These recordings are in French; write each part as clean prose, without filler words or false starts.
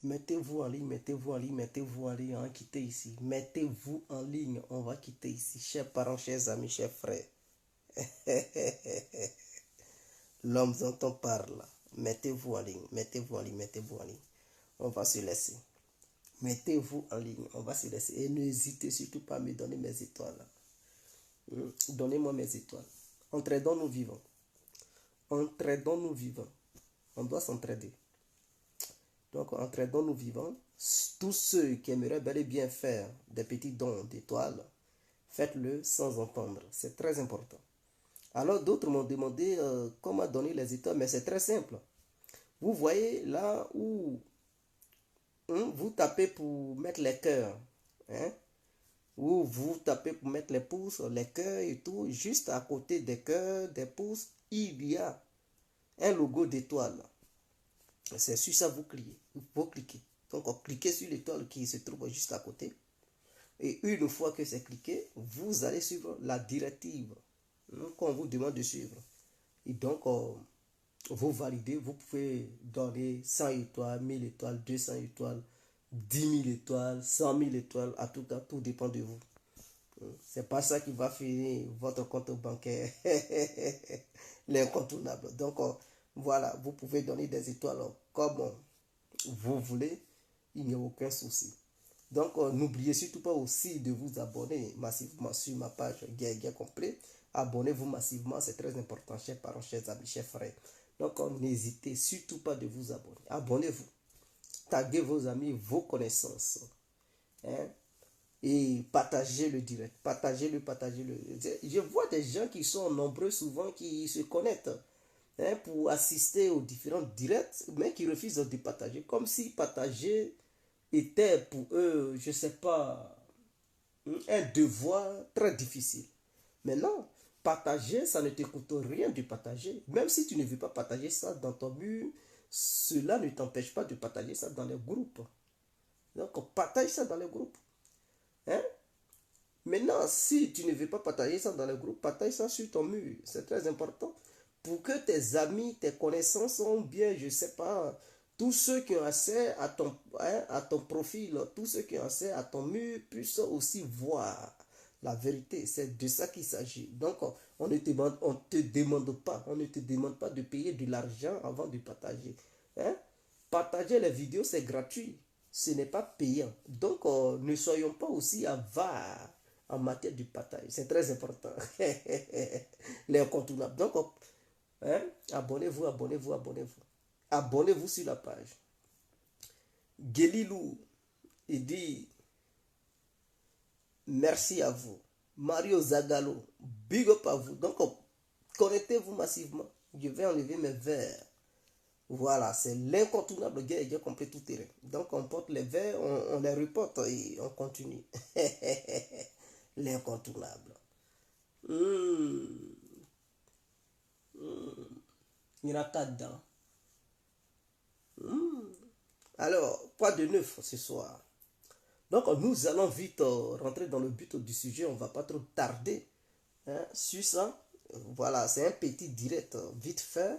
Mettez-vous en ligne, mettez-vous en ligne, mettez-vous en ligne, on va quitter ici. Mettez-vous en ligne, on va quitter ici. Chers parents, chers amis, chers frères. L'homme dont on parle, mettez-vous en ligne, mettez-vous en ligne, mettez-vous en ligne. On va se laisser. Mettez-vous en ligne, on va se laisser. Et n'hésitez surtout pas à me donner mes étoiles. Donnez-moi mes étoiles. Entraidons-nous vivants. Entraidons-nous vivants. On doit s'entraider. Donc, entraidons-nous vivants. Tous ceux qui aimeraient bel et bien faire des petits dons d'étoiles, faites-le sans entendre. C'est très important. Alors, d'autres m'ont demandé comment donner les étoiles, mais c'est très simple. Vous voyez là où vous tapez pour mettre les cœurs, hein, ou vous tapez pour mettre les pouces, les cœurs et tout, juste à côté des cœurs, des pouces, il y a un logo d'étoile. C'est sur ça vous cliquez. Donc, cliquez sur l'étoile qui se trouve juste à côté. Et une fois que c'est cliqué, vous allez suivre la directive qu'on vous demande de suivre. Et donc, vous validez, vous pouvez donner 100 étoiles, 1000 étoiles, 200 étoiles, 10 000 étoiles, 100 000 étoiles. À tout cas, tout dépend de vous. C'est pas ça qui va finir votre compte bancaire. L'incontournable. Donc, voilà, vous pouvez donner des étoiles comme vous voulez. Il n'y a aucun souci. Donc, n'oubliez surtout pas aussi de vous abonner massivement sur ma page Guerre Complet. Abonnez-vous massivement, c'est très important, chers parents, chers amis, chers frères. Donc, n'hésitez surtout pas de vous abonner. Abonnez-vous. Taguez vos amis, vos connaissances. Hein? Et partagez le direct. Partagez-le, partagez-le. Je vois des gens qui sont nombreux souvent qui se connectent pour assister aux différents directs, mais qui refusent de partager. Comme si partager était pour eux, je ne sais pas, un devoir très difficile. Mais non, partager, ça ne te coûte rien de partager. Même si tu ne veux pas partager ça dans ton mur, cela ne t'empêche pas de partager ça dans les groupes. Donc, partage ça dans les groupes. Hein? Maintenant, si tu ne veux pas partager ça dans les groupes, partage ça sur ton mur. C'est très important. Pour que tes amis, tes connaissances, ou bien, je ne sais pas, tous ceux qui ont accès à ton profil, tous ceux qui ont accès à ton mur puissent aussi voir la vérité. C'est de ça qu'il s'agit. Donc, on ne te demande pas de payer de l'argent avant de partager. Hein? Partager les vidéos, c'est gratuit. Ce n'est pas payant. Donc, ne soyons pas aussi avares en matière de partage. C'est très important. L'incontournable. Donc, hein, abonnez-vous, abonnez-vous, abonnez-vous. Abonnez-vous sur la page. Gelilou, il dit merci à vous. Mario Zagalo, big up à vous. Donc, connectez-vous massivement. Je vais enlever mes verres. Voilà, c'est l'incontournable Guerre Complet tout terrain. Donc, on porte les verres, on les reporte et on continue. L'incontournable. Il y en a 4 dents. Alors, quoi de neuf ce soir? Donc, nous allons vite rentrer dans le but du sujet. On ne va pas trop tarder sur ça. Voilà, c'est un petit direct vite fait.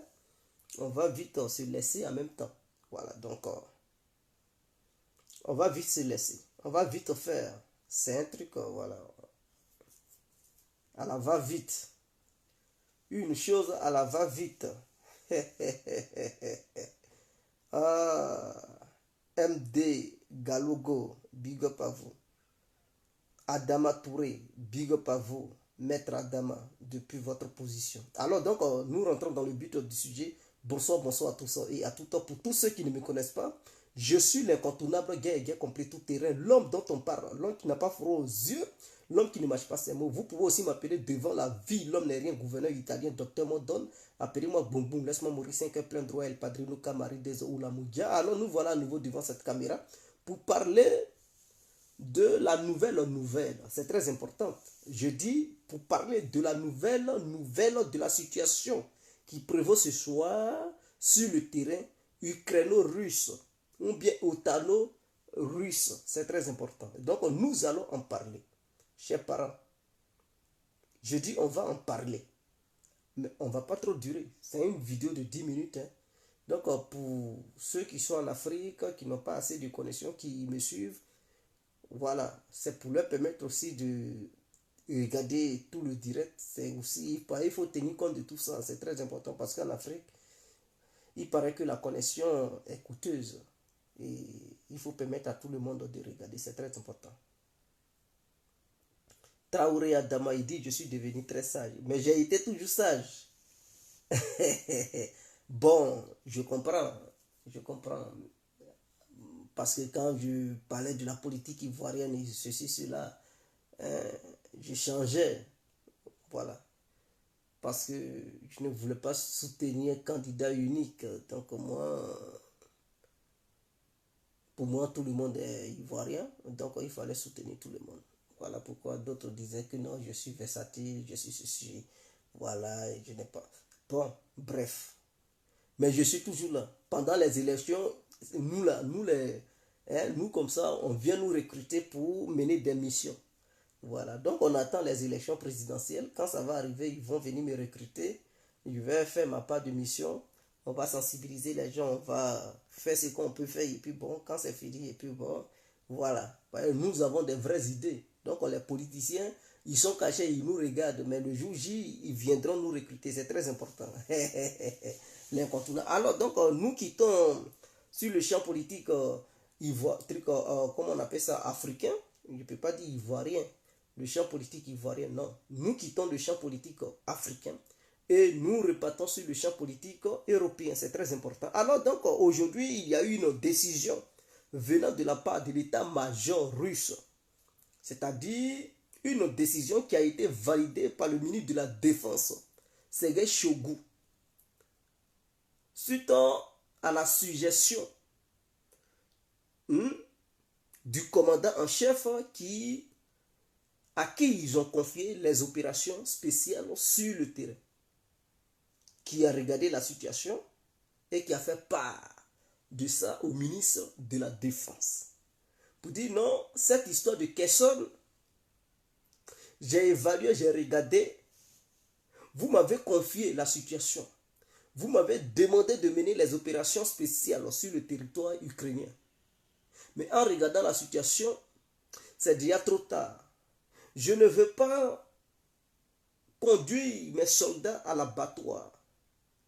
On va vite se laisser en même temps. Voilà, donc, on va vite se laisser. On va vite faire. C'est un truc, voilà. À la va-vite. Une chose à la va-vite. MD Galogo, big up à vous. Adama Touré, big up à vous. Maître Adama, depuis votre position. Alors donc, nous rentrons dans le but du sujet. Bonsoir, bonsoir à tous et à tout temps. Pour tous ceux qui ne me connaissent pas, je suis l'incontournable Guerre Complet tout terrain. L'homme dont on parle, l'homme qui n'a pas froid aux yeux, l'homme qui ne mâche pas ses mots. Vous pouvez aussi m'appeler devant la vie. L'homme n'est rien, gouverneur italien, docteur Modon. Appelez-moi Boum Boum, laisse-moi mourir 5 heures plein droit, El Padrino Camari des ou la Moudia. Alors nous voilà à nouveau devant cette caméra pour parler de la nouvelle. C'est très important. Je dis pour parler de la nouvelle de la situation qui prévaut ce soir sur le terrain ukraino-russe ou bien otano-russe. C'est très important. Donc nous allons en parler. Chers parents, je dis on va en parler. Mais on ne va pas trop durer. C'est une vidéo de 10 minutes. Donc, pour ceux qui sont en Afrique, qui n'ont pas assez de connexions, qui me suivent, voilà, c'est pour leur permettre aussi de regarder tout le direct. C'est aussi, il faut tenir compte de tout ça. C'est très important parce qu'en Afrique, il paraît que la connexion est coûteuse. Et il faut permettre à tout le monde de regarder. C'est très important. Traoré Adama, il dit, je suis devenu très sage. Mais j'ai été toujours sage. Bon, je comprends. Je comprends. Parce que quand je parlais de la politique ivoirienne et ceci, cela, hein, je changeais. Voilà. Parce que je ne voulais pas soutenir un candidat unique. Donc moi, pour moi, tout le monde est ivoirien. Donc il fallait soutenir tout le monde. Voilà pourquoi d'autres disaient que non, je suis versatile, je suis ceci. Voilà, et je n'ai pas. Bon, bref. Mais je suis toujours là. Pendant les élections, nous là, nous comme ça, on vient nous recruter pour mener des missions. Voilà. Donc on attend les élections présidentielles. Quand ça va arriver, ils vont venir me recruter. Je vais faire ma part de mission. On va sensibiliser les gens. On va faire ce qu'on peut faire. Et puis bon, quand c'est fini, et puis bon, voilà. Nous avons des vraies idées. Donc les politiciens, ils sont cachés, ils nous regardent. Mais le jour J, ils viendront nous recruter. C'est très important. L'incontournable. Alors donc, nous quittons sur le champ politique comment on appelle ça, africain. Je ne peux pas dire ivoirien. Le champ politique ivoirien, non. Nous quittons le champ politique africain et nous repartons sur le champ politique européen. C'est très important. Alors donc, aujourd'hui, il y a eu une décision venant de la part de l'état-major russe. C'est-à-dire une décision qui a été validée par le ministre de la Défense, Sergei Shoigu, suite à la suggestion du commandant en chef à qui ils ont confié les opérations spéciales sur le terrain, qui a regardé la situation et qui a fait part de ça au ministre de la Défense. Pour dire non, cette histoire de Kherson, j'ai évalué, j'ai regardé, vous m'avez confié la situation. Vous m'avez demandé de mener les opérations spéciales sur le territoire ukrainien. Mais en regardant la situation, c'est déjà trop tard. Je ne veux pas conduire mes soldats à l'abattoir.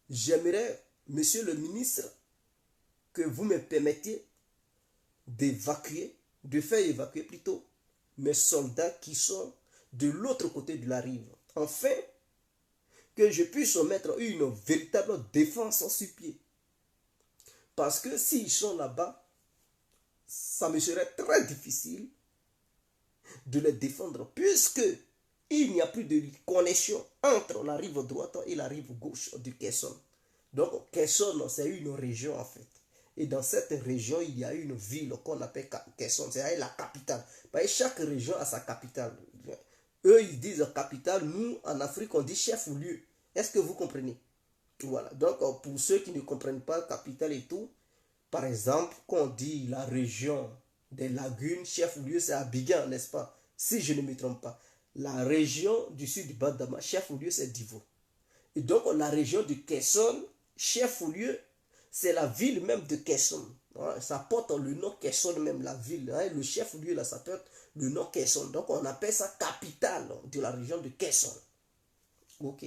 J'aimerais, monsieur le ministre, que vous me permettiez d'évacuer, de faire évacuer plutôt mes soldats qui sont de l'autre côté de la rive. Enfin, que je puisse mettre une véritable défense sur pied. Parce que s'ils sont là-bas, ça me serait très difficile de les défendre, puisque il n'y a plus de connexion entre la rive droite et la rive gauche du Kherson. Donc Kherson, c'est une région en fait. Et dans cette région, il y a une ville qu'on appelle Kherson, c'est la capitale. Chaque région a sa capitale. Eux, ils disent capitale, nous, en Afrique, on dit chef-lieu. Est-ce que vous comprenez? Voilà. Donc, pour ceux qui ne comprennent pas capitale et tout, par exemple, quand on dit la région des lagunes, chef-lieu, c'est Abidjan, n'est-ce pas? Si je ne me trompe pas. La région du sud du Badama, chef-lieu, c'est Divo. Et donc, la région de Kherson, chef-lieu, c'est la ville même de Kherson. Ça porte le nom Kherson même, la ville. Le chef-lieu, là, ça porte le nom Kherson. Donc, on appelle ça capitale de la région de Kherson. Ok.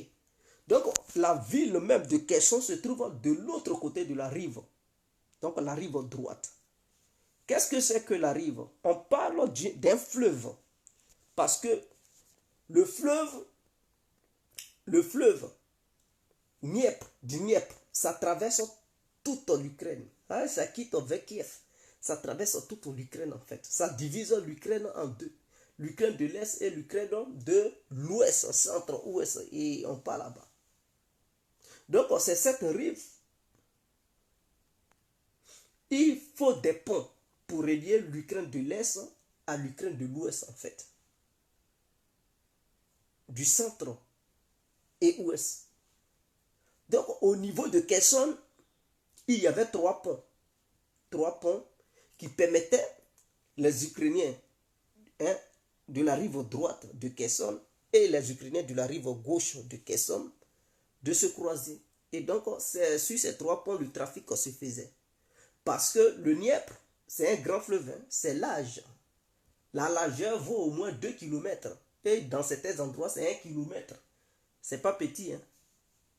Donc, la ville même de Kherson se trouve de l'autre côté de la rive. Donc, la rive droite. Qu'est-ce que c'est que la rive? On parle d'un fleuve. Parce que le fleuve Dniepr, ça traverse toute l'Ukraine. Ça quitte vers Kiev. Ça traverse toute l'Ukraine en fait. Ça divise l'Ukraine en deux. L'Ukraine de l'Est et l'Ukraine de l'Ouest, centre-ouest. Et on part là-bas. Donc c'est cette rive. Il faut des ponts pour relier l'Ukraine de l'Est à l'Ukraine de l'Ouest en fait. Du centre et ouest. Donc au niveau de Kherson, il y avait 3 ponts. 3 ponts qui permettaient les Ukrainiens de la rive droite de Kherson et les Ukrainiens de la rive gauche de Kherson de se croiser. Et donc, c'est sur ces 3 ponts, le trafic se faisait. Parce que le Dniepr, c'est un grand fleuve, hein, c'est large. La largeur vaut au moins 2 kilomètres. Et dans certains endroits, c'est 1 kilomètre. C'est pas petit. Hein.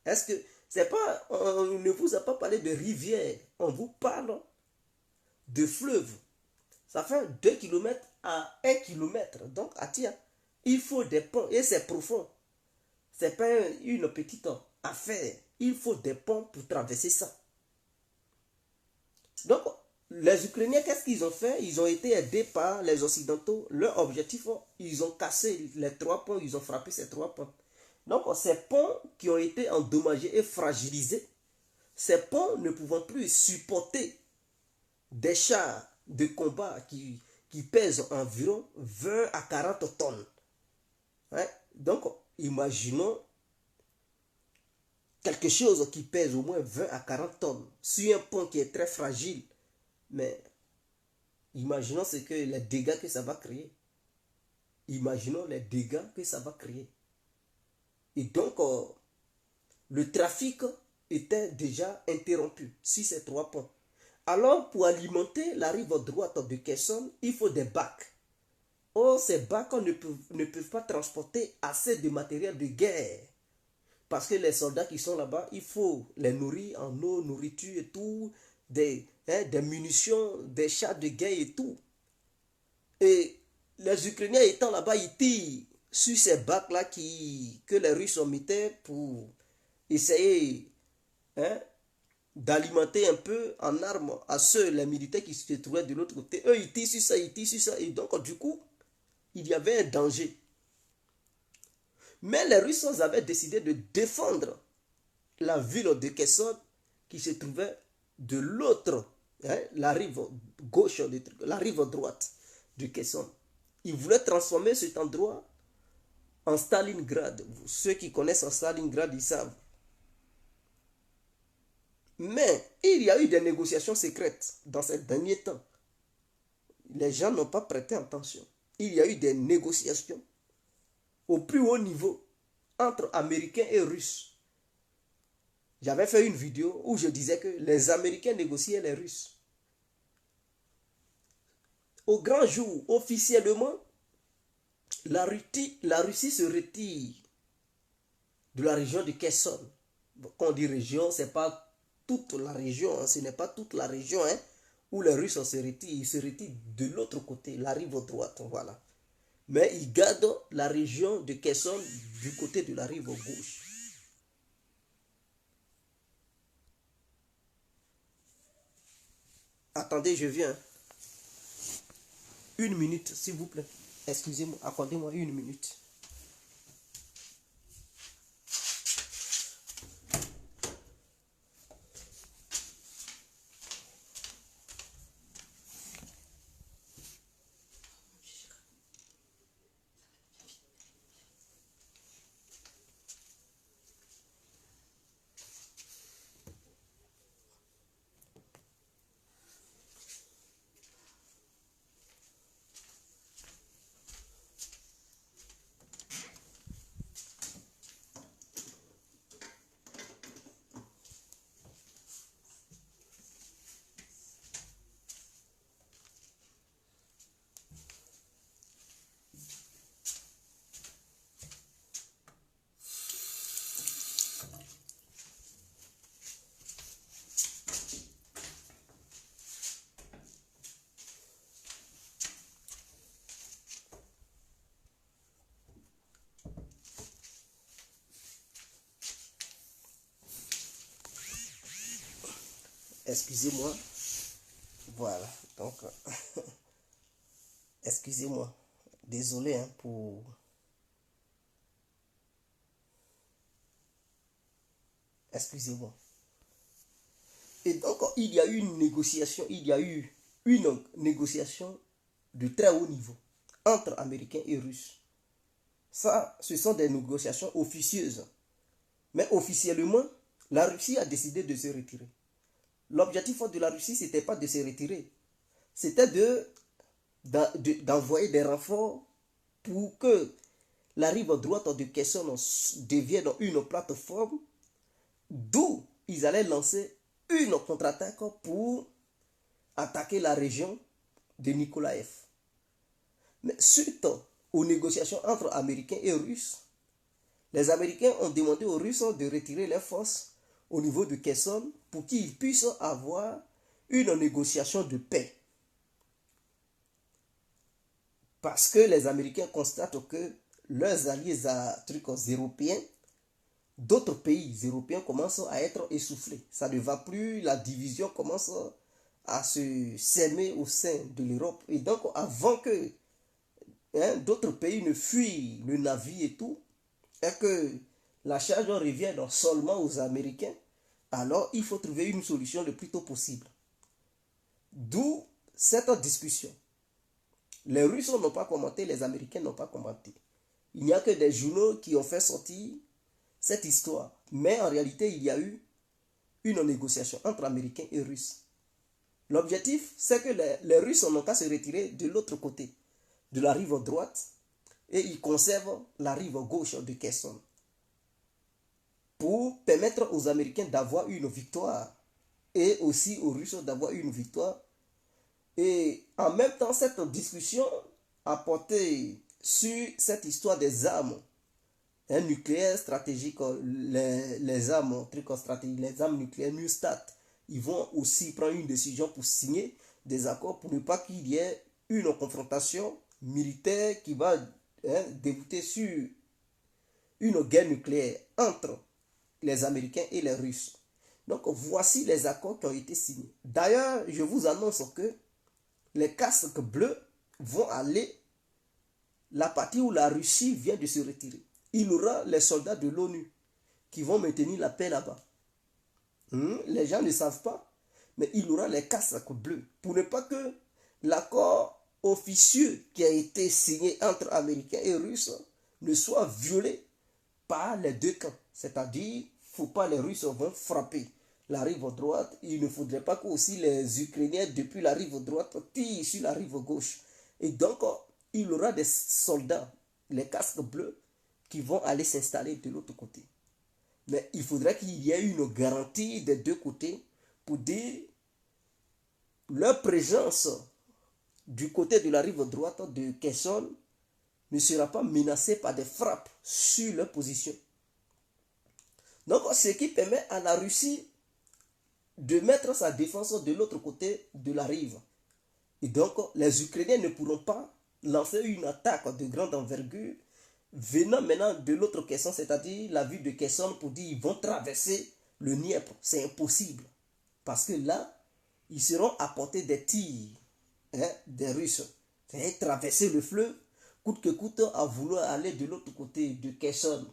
Est-ce que c'est pas. On ne vous a pas parlé de rivière. On vous parle de fleuve. Ça fait 2 kilomètres à 1 kilomètre. Donc, Atia, il faut des ponts. Et c'est profond. C'est pas une petite affaire. Il faut des ponts pour traverser ça. Donc, les Ukrainiens, qu'est-ce qu'ils ont fait? Ils ont été aidés par les Occidentaux. Leur objectif, ils ont cassé les 3 ponts, ils ont frappé ces 3 ponts. Donc, ces ponts qui ont été endommagés et fragilisés, ces ponts ne pouvant plus supporter des chars de combat qui pèsent environ 20 à 40 tonnes. Hein? Donc, imaginons quelque chose qui pèse au moins 20 à 40 tonnes sur un pont qui est très fragile. Mais imaginons les dégâts que ça va créer. Imaginons les dégâts que ça va créer. Et donc, le trafic était déjà interrompu sur ces 3 ponts. Alors, pour alimenter la rive droite de Kherson, il faut des bacs. Or, ces bacs ne peuvent pas transporter assez de matériel de guerre. Parce que les soldats qui sont là-bas, il faut les nourrir en eau, nourriture et tout, des munitions, des chars de guerre et tout. Et les Ukrainiens étant là-bas, ils tirent sur ces bacs-là que les Russes ont mis pour essayer d'alimenter un peu en armes à ceux, les militaires qui se trouvaient de l'autre côté. Eux, ils tirent sur ça, ils tirent sur ça. Et donc, du coup, il y avait un danger. Mais les Russes avaient décidé de défendre la ville de Kherson qui se trouvait de l'autre, la rive gauche, la rive droite de Kherson. Ils voulaient transformer cet endroit en Stalingrad. Ceux qui connaissent en Stalingrad, ils savent. Mais il y a eu des négociations secrètes dans ces derniers temps. Les gens n'ont pas prêté attention. Il y a eu des négociations au plus haut niveau entre Américains et Russes. J'avais fait une vidéo où je disais que les Américains négociaient les Russes. Au grand jour, officiellement, la Russie se retire de la région de Kherson. Quand on dit région, ce n'est pas toute la région, hein, ce n'est pas toute la région où les Russes se retirent. Ils se retirent de l'autre côté, la rive droite, voilà. Mais ils gardent la région de Kherson du côté de la rive gauche. Attendez, je viens. 1 minute, s'il vous plaît. Excusez-moi, accordez-moi 1 minute. Excusez-moi. Voilà. Donc, excusez-moi. Désolé pour... Excusez-moi. Et donc, il y a eu une négociation, de très haut niveau entre Américains et Russes. Ça, ce sont des négociations officieuses. Mais officiellement, la Russie a décidé de se retirer. L'objectif de la Russie, ce n'était pas de se retirer. C'était d'envoyer des renforts pour que la rive droite de Kherson devienne une plateforme D'où ils allaient lancer une contre-attaque pour attaquer la région de Nikolaev. Mais suite aux négociations entre Américains et Russes, les Américains ont demandé aux Russes de retirer leurs forces au niveau de Kherson pour qu'ils puissent avoir une négociation de paix. Parce que les Américains constatent que leurs alliés européens, d'autres pays européens commencent à être essoufflés. Ça ne va plus, la division commence à se s'aimer au sein de l'Europe. Et donc, avant que d'autres pays ne fuient le navire et tout, et que la charge revienne seulement aux Américains, alors il faut trouver une solution le plus tôt possible. D'où cette discussion. Les Russes n'ont pas commenté, les Américains n'ont pas commenté. Il n'y a que des journaux qui ont fait sortir cette histoire. Mais en réalité, il y a eu une négociation entre Américains et Russes. L'objectif, c'est que les Russes n'ont qu'à se retirer de l'autre côté, de la rive droite, et ils conservent la rive gauche de Kherson, pour permettre aux Américains d'avoir une victoire, et aussi aux Russes d'avoir une victoire. Et en même temps, cette discussion a porté sur cette histoire des armes nucléaires stratégiques, les armes stratégiques, les armes nucléaires New START. Ils vont aussi prendre une décision pour signer des accords pour ne pas qu'il y ait une confrontation militaire qui va débouter sur une guerre nucléaire entre les Américains et les Russes. Donc voici les accords qui ont été signés. D'ailleurs, je vous annonce que les casques bleus vont aller la partie où la Russie vient de se retirer. Il y aura les soldats de l'ONU qui vont maintenir la paix là-bas. Les gens ne savent pas, mais il y aura les casques bleus pour ne pas que l'accord officieux qui a été signé entre Américains et Russes ne soit violé par les deux camps. C'est-à-dire, faut pas les Russes vont frapper la rive droite. Il ne faudrait pas que aussi les Ukrainiens depuis la rive droite tirent sur la rive gauche. Et donc, il y aura des soldats, les casques bleus, qui vont aller s'installer de l'autre côté. Mais il faudrait qu'il y ait une garantie des deux côtés pour dire leur présence du côté de la rive droite de Kherson ne sera pas menacée par des frappes sur leur position. Donc, ce qui permet à la Russie de mettre sa défense de l'autre côté de la rive. Et donc, les Ukrainiens ne pourront pas lancer une attaque de grande envergure venant maintenant de l'autre Kherson, c'est-à-dire la ville de Kherson, pour dire qu'ils vont traverser le Dniepr. C'est impossible. Parce que là, ils seront à portée des tirs des Russes. C'est traverser le fleuve, coûte que coûte, à vouloir aller de l'autre côté de Kherson,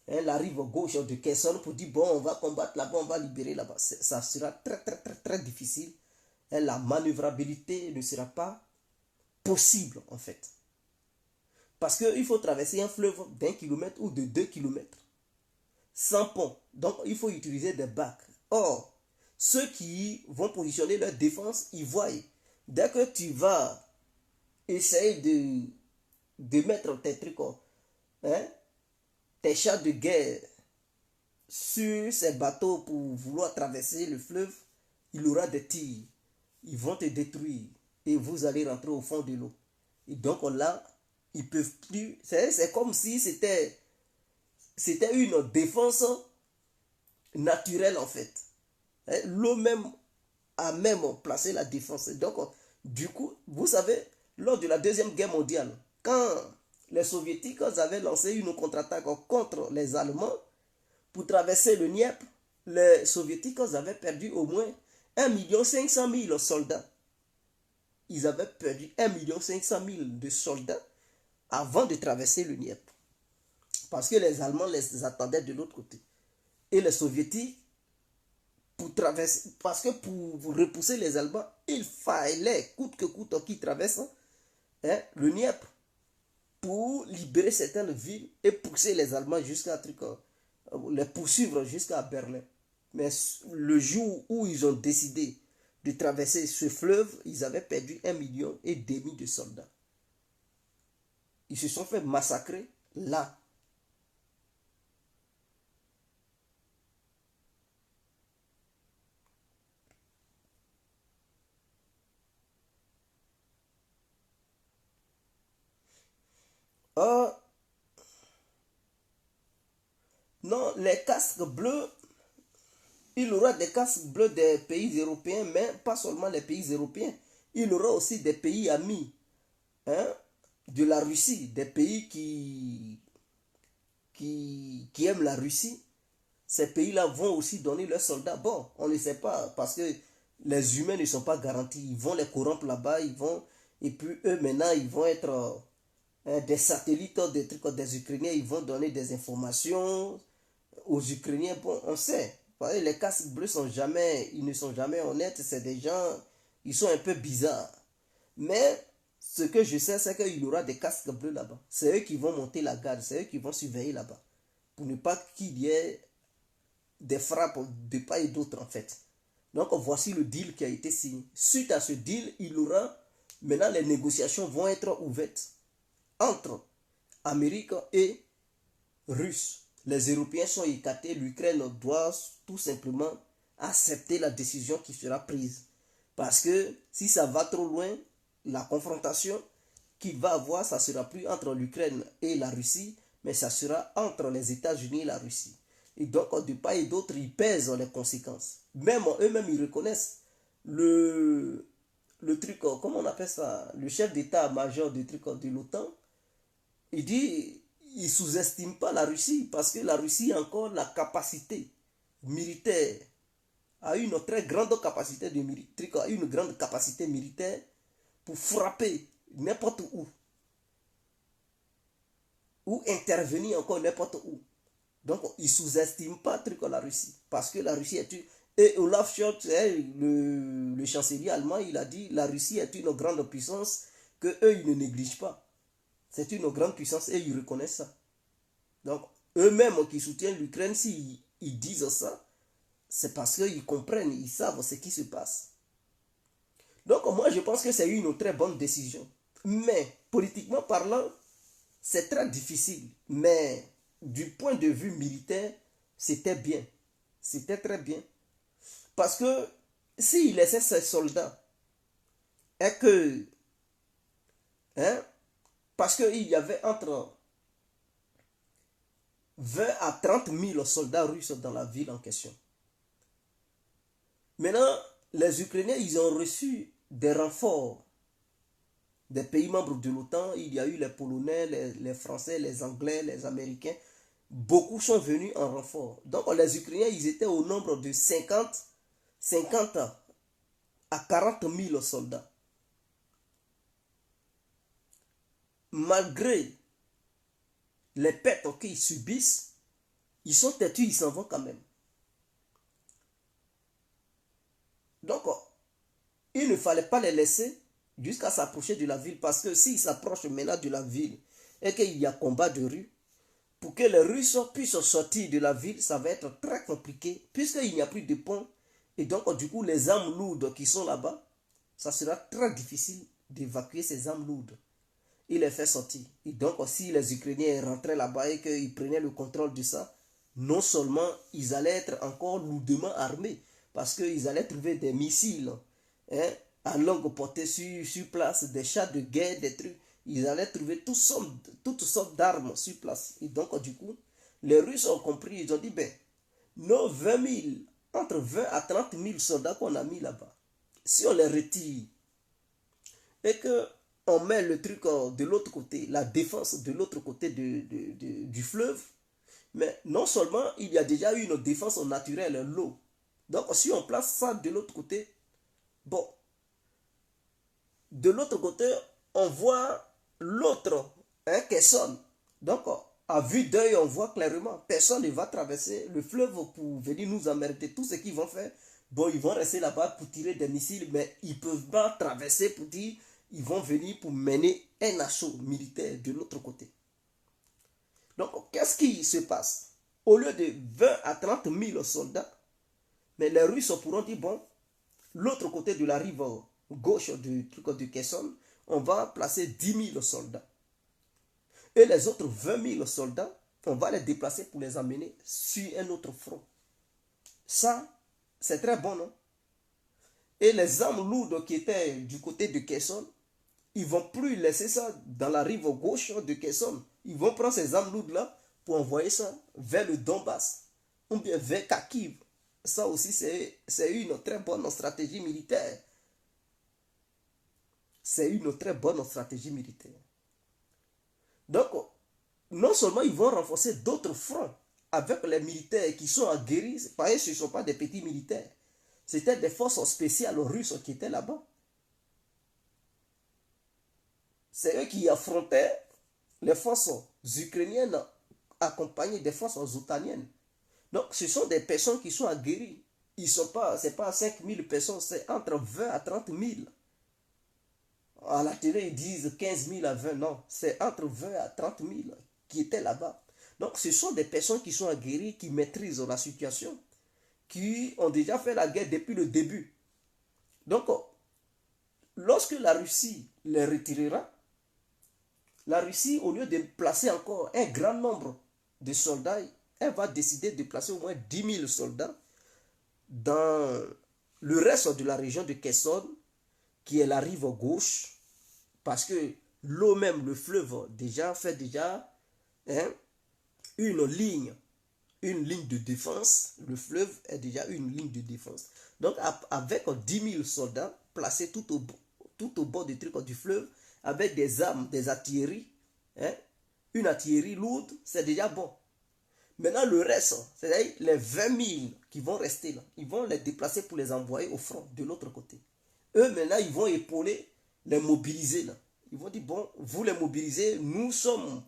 la rive gauche de Kherson, pour dire bon, on va combattre là-bas, on va libérer là-bas. Ça sera très difficile. La manœuvrabilité ne sera pas possible en fait. Parce qu'il faut traverser un fleuve d'1 kilomètre ou de 2 kilomètres sans pont. Donc il faut utiliser des bacs. Or, ceux qui vont positionner leur défense, ils voient. Dès que tu vas essayer de mettre tes trucs, tes chars de guerre sur ces bateaux pour vouloir traverser le fleuve, il y aura des tirs. Ils vont te détruire et vous allez rentrer au fond de l'eau. Et donc là, ils peuvent plus. C'est comme si c'était une défense naturelle en fait. L'eau même a même placé la défense. Donc, du coup, vous savez, lors de la Deuxième Guerre mondiale, quand les Soviétiques avaient lancé une contre-attaque contre les Allemands pour traverser le Dniepr, les Soviétiques avaient perdu au moins 1,5 million de soldats. Ils avaient perdu 1,5 million de soldats avant de traverser le Dniepr. Parce que les Allemands les attendaient de l'autre côté. Et les Soviétiques, pour traverser, parce que pour repousser les Allemands, il fallait coûte que coûte qu'ils traversent le Dniepr pour libérer certaines villes et pousser les Allemands jusqu'à les poursuivre jusqu'à Berlin. Mais le jour où ils ont décidé de traverser ce fleuve, ils avaient perdu 1,5 million de soldats. Ils se sont fait massacrer là. Oh, non, les casques bleus, il y aura des casques bleus des pays européens, mais pas seulement les pays européens. Il y aura aussi des pays amis, hein, de la Russie, des pays qui aiment la Russie. Ces pays-là vont aussi donner leurs soldats. Bon, on ne sait pas, parce que les humains ne sont pas garantis. Ils vont les corrompre là-bas, et puis eux maintenant, ils vont être des satellites, des trucs des Ukrainiens, ils vont donner des informations aux Ukrainiens. Bon, on sait. Les casques bleus ils ne sont jamais honnêtes. C'est des gens, ils sont un peu bizarres. Mais ce que je sais, c'est qu'il y aura des casques bleus là-bas. C'est eux qui vont monter la garde, c'est eux qui vont surveiller là-bas. Pour ne pas qu'il y ait des frappes de part et d'autre en fait. Donc voici le deal qui a été signé. Suite à ce deal, il y aura, maintenant les négociations vont être ouvertes entre Amérique et Russes. Les Européens sont écartés, l'Ukraine doit tout simplement accepter la décision qui sera prise. Parce que si ça va trop loin, la confrontation qu'il va avoir, ça ne sera plus entre l'Ukraine et la Russie, mais ça sera entre les États-Unis et la Russie. Et donc, de part et d'autre, ils pèsent les conséquences. Même eux-mêmes, ils reconnaissent le truc, comment on appelle ça, le chef d'état-major du truc de l'OTAN. Il dit, il ne sous-estime pas la Russie, parce que la Russie a encore la capacité militaire, a une très grande capacité une grande capacité militaire pour frapper n'importe où, ou intervenir encore n'importe où. Donc, ils ne sous-estiment pas la Russie. Parce que la Russie est une... Et Olaf Scholz, le chancelier allemand, il a dit la Russie est une grande puissance que eux ils ne négligent pas. C'est une grande puissance et ils reconnaissent ça. Donc, eux-mêmes qui soutiennent l'Ukraine, s'ils disent ça, c'est parce qu'ils comprennent, ils savent ce qui se passe. Donc, moi, je pense que c'est une très bonne décision. Mais, politiquement parlant, c'est très difficile. Mais, du point de vue militaire, c'était bien. C'était très bien. Parce que, s'il laissait ses soldats, et que, hein, parce qu'il y avait entre 20 à 30 000 soldats russes dans la ville en question. Maintenant, les Ukrainiens, ils ont reçu des renforts des pays membres de l'OTAN. Il y a eu les Polonais, les Français, les Anglais, les Américains. Beaucoup sont venus en renfort. Donc les Ukrainiens, ils étaient au nombre de 50 à 40 000 soldats. Malgré les pertes qu'ils subissent, ils sont têtus, ils s'en vont quand même. Donc, il ne fallait pas les laisser jusqu'à s'approcher de la ville, parce que s'ils s'approchent maintenant de la ville et qu'il y a combat de rue, pour que les Russes puissent sortir de la ville, ça va être très compliqué, puisqu'il n'y a plus de pont. Et donc, du coup, les armes lourdes qui sont là-bas, ça sera très difficile d'évacuer ces armes lourdes. Il les fait sortir. Et donc, si les Ukrainiens rentraient là-bas et qu'ils prenaient le contrôle de ça, non seulement ils allaient être encore lourdement armés, parce qu'ils allaient trouver des missiles, hein, à longue portée sur place, des chars de guerre, des trucs. Ils allaient trouver toutes sortes d'armes sur place. Et donc, du coup, les Russes ont compris, ils ont dit, ben, nos 20 000, entre 20 à 30 000 soldats qu'on a mis là-bas, si on les retire et qu'on met le truc de l'autre côté, la défense de l'autre côté du fleuve, mais non seulement il y a déjà eu une défense naturelle, l'eau. Donc, si on place ça de l'autre côté, bon, de l'autre côté, on voit l'autre, hein, Kherson. Donc, à vue d'œil, on voit clairement, personne ne va traverser le fleuve pour venir nous emmerder. Tout ce qu'ils vont faire, bon, ils vont rester là-bas pour tirer des missiles, mais ils ne peuvent pas traverser pour dire, ils vont venir pour mener un assaut militaire de l'autre côté. Donc, qu'est-ce qui se passe? Au lieu de 20 à 30 000 soldats, mais les Russes pourront dire, bon, l'autre côté de la rive gauche du truc de Kherson, on va placer 10 000 soldats. Et les autres 20 000 soldats, on va les déplacer pour les amener sur un autre front. Ça, c'est très bon, non? Et les armes lourdes qui étaient du côté de Kherson, ils ne vont plus laisser ça dans la rive gauche de Kherson. Ils vont prendre ces armes lourdes-là pour envoyer ça vers le Donbass ou bien vers Kharkiv. Ça aussi, c'est une très bonne stratégie militaire. C'est une très bonne stratégie militaire. Donc, non seulement ils vont renforcer d'autres fronts avec les militaires qui sont aguerris, parce que ce ne sont pas des petits militaires. C'était des forces spéciales russes qui étaient là-bas. C'est eux qui affrontaient les forces ukrainiennes accompagnées des forces otaniennes. Donc, ce sont des personnes qui sont aguerries. Ce n'est pas 5000 personnes, c'est entre 20 à 30 000. À la télé, ils disent 15 000 à 20, non. C'est entre 20 à 30 000 qui étaient là-bas. Donc, ce sont des personnes qui sont aguerries, qui maîtrisent la situation, qui ont déjà fait la guerre depuis le début. Donc, lorsque la Russie les retirera, la Russie, au lieu de placer encore un grand nombre de soldats, elle va décider de placer au moins 10 000 soldats dans le reste de la région de Kherson, qui est la rive gauche, parce que l'eau même, le fleuve, fait déjà une ligne de défense. Le fleuve est déjà une ligne de défense. Donc, avec 10 000 soldats placés tout au bord du truc du fleuve, avec des armes, des artilleries, une artillerie lourde, c'est déjà bon. Maintenant, le reste, c'est-à-dire les 20 000 qui vont rester là, ils vont les déplacer pour les envoyer au front de l'autre côté. Eux, maintenant, ils vont épauler, les mobiliser là. Ils vont dire, bon, vous les mobilisez, nous sommes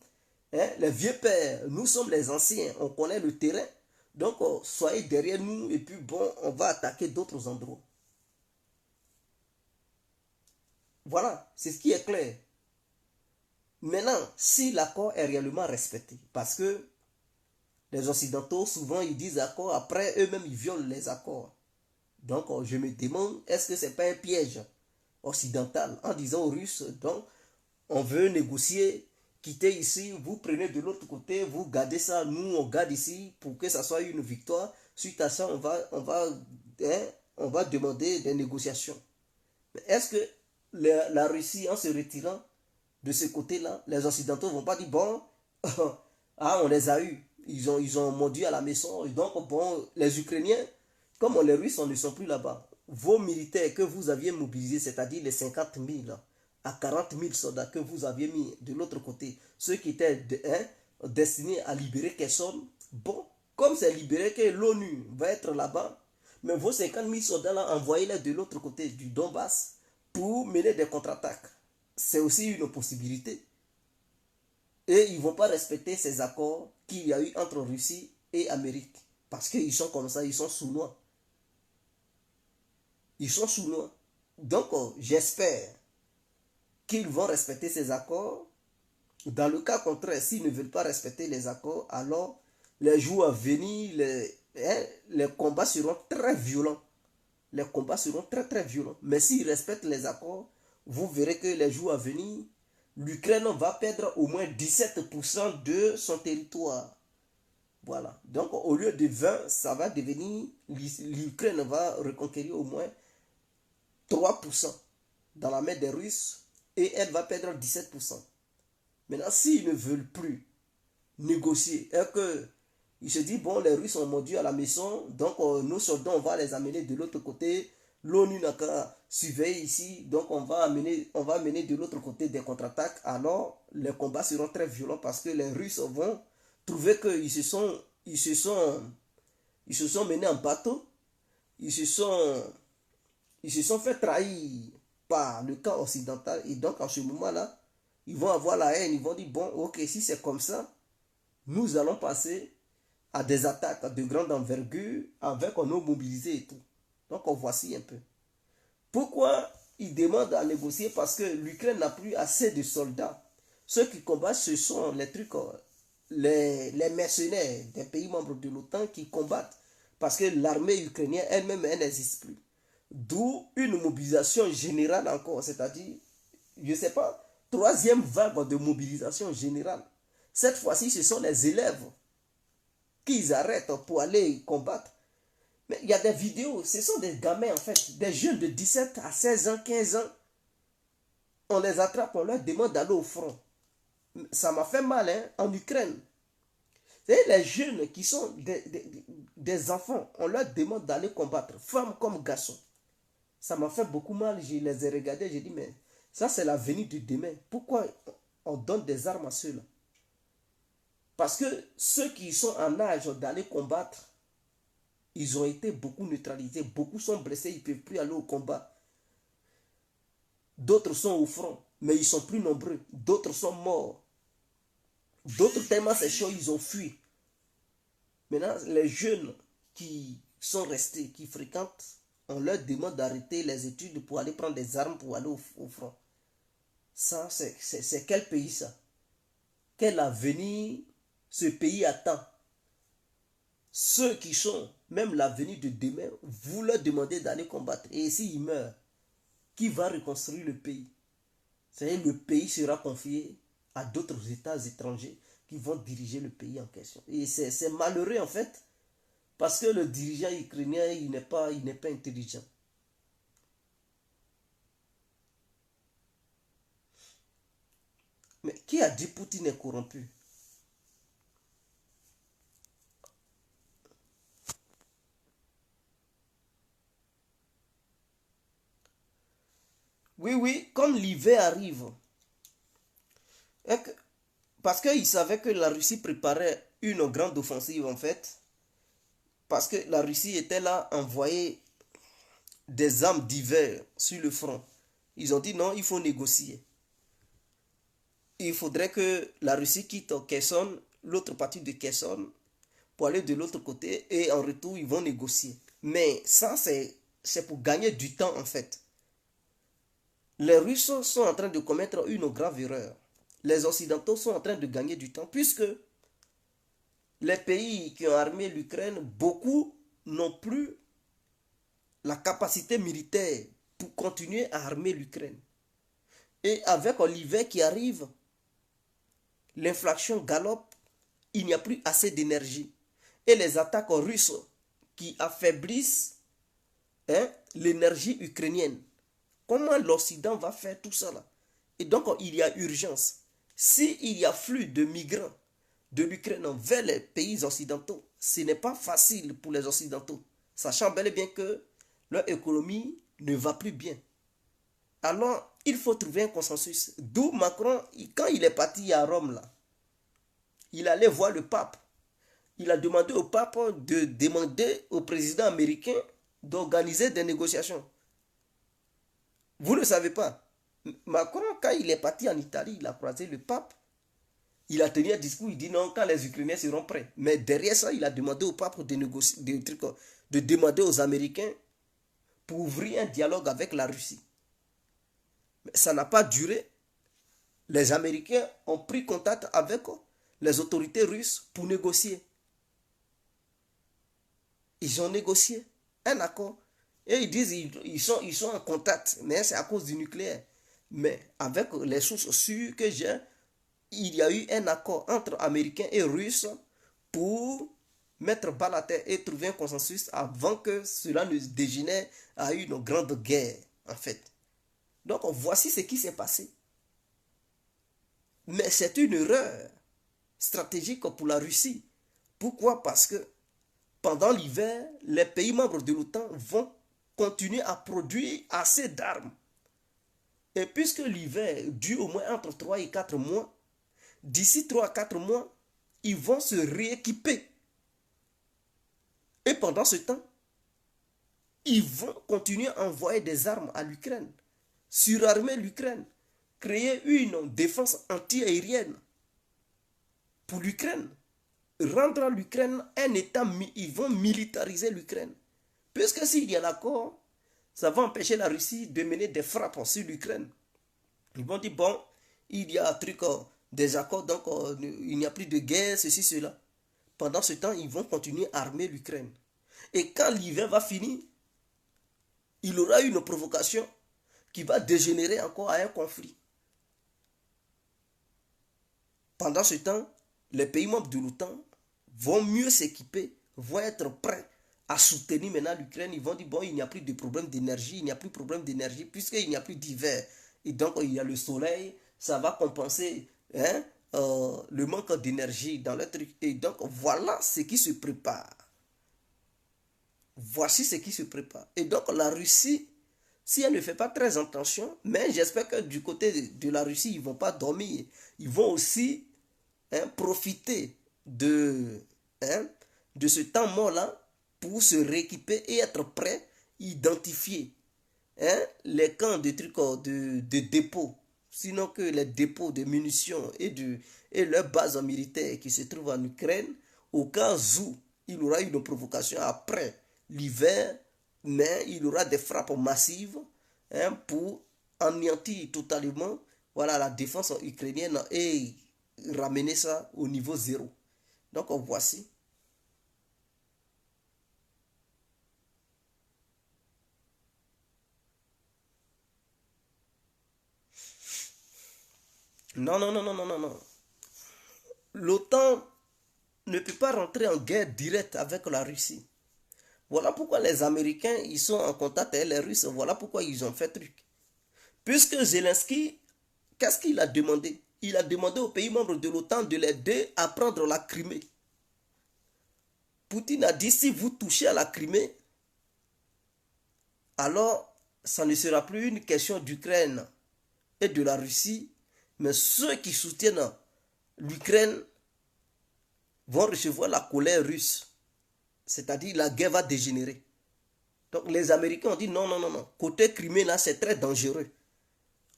les vieux pères, nous sommes les anciens, on connaît le terrain. Donc, soyez derrière nous et puis, bon, on va attaquer d'autres endroits. Voilà, c'est ce qui est clair. Maintenant, si l'accord est réellement respecté, parce que les Occidentaux, souvent, ils disent accord, après, eux-mêmes, ils violent les accords. Donc, je me demande, est-ce que ce n'est pas un piège occidental en disant aux Russes, donc, on veut négocier, quitter ici, vous prenez de l'autre côté, vous gardez ça, nous, on garde ici pour que ça soit une victoire. Suite à ça, on va demander des négociations. Mais est-ce que la Russie, en se retirant de ce côté-là, les Occidentaux ne vont pas dire, bon, ah, on les a eus. Ils ont mordu à la maison. Et donc, bon, les Ukrainiens, comme les Russes, on ne sont plus là-bas. Vos militaires que vous aviez mobilisés, c'est-à-dire les 50 000 à 40 000 soldats que vous aviez mis de l'autre côté, ceux qui étaient destinés à libérer Kherson, bon, comme c'est libéré que l'ONU va être là-bas, mais vos 50 000 soldats-là, envoyez-les de l'autre côté du Donbass pour mener des contre-attaques. C'est aussi une possibilité. Et ils ne vont pas respecter ces accords qu'il y a eu entre Russie et Amérique. Parce qu'ils sont comme ça, ils sont sournois. Ils sont sournois. Donc, j'espère qu'ils vont respecter ces accords. Dans le cas contraire, s'ils ne veulent pas respecter les accords, alors les jours à venir, les combats seront très violents. Les combats seront très très violents. Mais s'ils respectent les accords, vous verrez que les jours à venir, l'Ukraine va perdre au moins 17% de son territoire. Voilà. Donc, au lieu de 20, ça va devenir, l'Ukraine va reconquérir au moins 3% dans la main des Russes et elle va perdre 17%. Maintenant, s'ils ne veulent plus négocier et qu'ils se disent, bon, les Russes ont mordu à la maison, donc nos soldats, on va les amener de l'autre côté. L'ONU n'a qu'à surveiller ici, donc on va mener de l'autre côté des contre-attaques. Alors, les combats seront très violents parce que les Russes vont trouver qu'ils se sont menés en bateau. Ils se sont fait trahir par le camp occidental. Et donc, en ce moment-là, ils vont avoir la haine. Ils vont dire, bon, ok, si c'est comme ça, nous allons passer à des attaques de grande envergure avec nos mobilisés et tout. Donc, voici un peu. Pourquoi ils demandent à négocier? Parce que l'Ukraine n'a plus assez de soldats. Ceux qui combattent, ce sont les mercenaires des pays membres de l'OTAN qui combattent. Parce que l'armée ukrainienne elle-même, elle n'existe plus. D'où une mobilisation générale encore. C'est-à-dire, je ne sais pas, troisième vague de mobilisation générale. Cette fois-ci, ce sont les élèves qu'ils arrêtent pour aller combattre. Mais il y a des vidéos, ce sont des gamins en fait, des jeunes de 17 à 16 ans, 15 ans. on les attrape, on leur demande d'aller au front. Ça m'a fait mal, hein, en Ukraine. Vous savez, les jeunes qui sont des enfants, on leur demande d'aller combattre, femmes comme garçons. Ça m'a fait beaucoup mal, je les ai regardés, j'ai dit, mais ça c'est l'avenir de demain. Pourquoi on donne des armes à ceux-là? Parce que ceux qui sont en âge d'aller combattre, ils ont été beaucoup neutralisés, beaucoup sont blessés, ils ne peuvent plus aller au combat. D'autres sont au front, mais ils sont plus nombreux. D'autres sont morts. D'autres, tellement c'est chaud, ils ont fui. Maintenant, les jeunes qui sont restés, qui fréquentent, on leur demande d'arrêter les études pour aller prendre des armes pour aller au front. Ça, c'est quel pays ça? Quel avenir ce pays attend? Ceux qui sont, même l'avenir de demain, vous leur demandez d'aller combattre. Et s'ils meurent, qui va reconstruire le pays? C'est-à-dire le pays sera confié à d'autres États étrangers qui vont diriger le pays en question. Et c'est malheureux en fait, parce que le dirigeant ukrainien, il n'est pas intelligent. Mais qui a dit Poutine est corrompu? Oui, oui, comme l'hiver arrive, parce qu'il savait que la Russie préparait une grande offensive en fait, parce que la Russie était là à envoyer des armes d'hiver sur le front. Ils ont dit non, il faut négocier. Il faudrait que la Russie quitte Kherson, l'autre partie de Kherson, pour aller de l'autre côté, et en retour, ils vont négocier. Mais ça, c'est pour gagner du temps en fait. Les Russes sont en train de commettre une grave erreur. Les Occidentaux sont en train de gagner du temps, puisque les pays qui ont armé l'Ukraine, beaucoup n'ont plus la capacité militaire pour continuer à armer l'Ukraine. Et avec l'hiver qui arrive, l'inflation galope, il n'y a plus assez d'énergie. Et les attaques russes qui affaiblissent l'énergie ukrainienne. Comment l'Occident va faire tout ça là? Et donc il y a urgence. S'il y a flux de migrants de l'Ukraine vers les pays occidentaux, ce n'est pas facile pour les Occidentaux, sachant bel et bien que leur économie ne va plus bien. Alors, il faut trouver un consensus. D'où Macron, quand il est parti à Rome, là, il allait voir le pape. Il a demandé au pape de demander au président américain d'organiser des négociations. Vous ne savez pas. Macron, quand il est parti en Italie, il a croisé le pape. Il a tenu un discours, il dit non, quand les Ukrainiens seront prêts. Mais derrière ça, il a demandé au pape de négocier, de demander aux Américains pour ouvrir un dialogue avec la Russie. Mais ça n'a pas duré. Les Américains ont pris contact avec les autorités russes pour négocier. Ils ont négocié un accord. Et ils disent ils sont en contact, mais c'est à cause du nucléaire. Mais avec les sources sûres que j'ai, il y a eu un accord entre Américains et Russes pour mettre bas la terre et trouver un consensus avant que cela ne dégénère à une grande guerre, en fait. Donc, voici ce qui s'est passé. Mais c'est une erreur stratégique pour la Russie. Pourquoi? Parce que pendant l'hiver, les pays membres de l'OTAN vont continuer à produire assez d'armes. Et puisque l'hiver dure au moins entre 3 et 4 mois, d'ici 3 à 4 mois, ils vont se rééquiper. Et pendant ce temps, ils vont continuer à envoyer des armes à l'Ukraine, surarmer l'Ukraine, créer une défense anti-aérienne pour l'Ukraine, rendre à l'Ukraine un État, ils vont militariser l'Ukraine. Puisque s'il y a l'accord, ça va empêcher la Russie de mener des frappes sur l'Ukraine. Ils vont dire, bon, il y a un truc, des accords, donc il n'y a plus de guerre, ceci, cela. Pendant ce temps, ils vont continuer à armer l'Ukraine. Et quand l'hiver va finir, il y aura une provocation qui va dégénérer encore à un conflit. Pendant ce temps, les pays membres de l'OTAN vont mieux s'équiper, vont être prêts à soutenir maintenant l'Ukraine. Ils vont dire, bon, il n'y a plus de problème d'énergie, il n'y a plus de problème d'énergie, puisqu'il n'y a plus d'hiver. Et donc, il y a le soleil, ça va compenser hein, le manque d'énergie dans le truc. Et donc, voilà ce qui se prépare. Voici ce qui se prépare. Et donc, la Russie, si elle ne fait pas très attention, mais j'espère que du côté de la Russie, ils ne vont pas dormir. Ils vont aussi profiter hein, de ce temps mort-là pour se rééquiper et être prêt, identifier hein, les camps de trucs de dépôt, sinon que les dépôts de munitions et leurs bases militaires qui se trouvent en Ukraine, au cas où il y aura une provocation après l'hiver, mais il y aura des frappes massives hein, pour anéantir totalement voilà, la défense ukrainienne et ramener ça au niveau zéro. Donc voici. Non, non, non, non, non, non, non. L'OTAN ne peut pas rentrer en guerre directe avec la Russie. Voilà pourquoi les Américains ils sont en contact avec les Russes. Voilà pourquoi ils ont fait truc. Puisque Zelensky, qu'est-ce qu'il a demandé? Il a demandé aux pays membres de l'OTAN de l'aider à prendre la Crimée. Poutine a dit si vous touchez à la Crimée, alors ça ne sera plus une question d'Ukraine et de la Russie, mais ceux qui soutiennent l'Ukraine vont recevoir la colère russe. C'est-à-dire la guerre va dégénérer. Donc les Américains ont dit non, non, non, non. Côté Crimée, là, c'est très dangereux.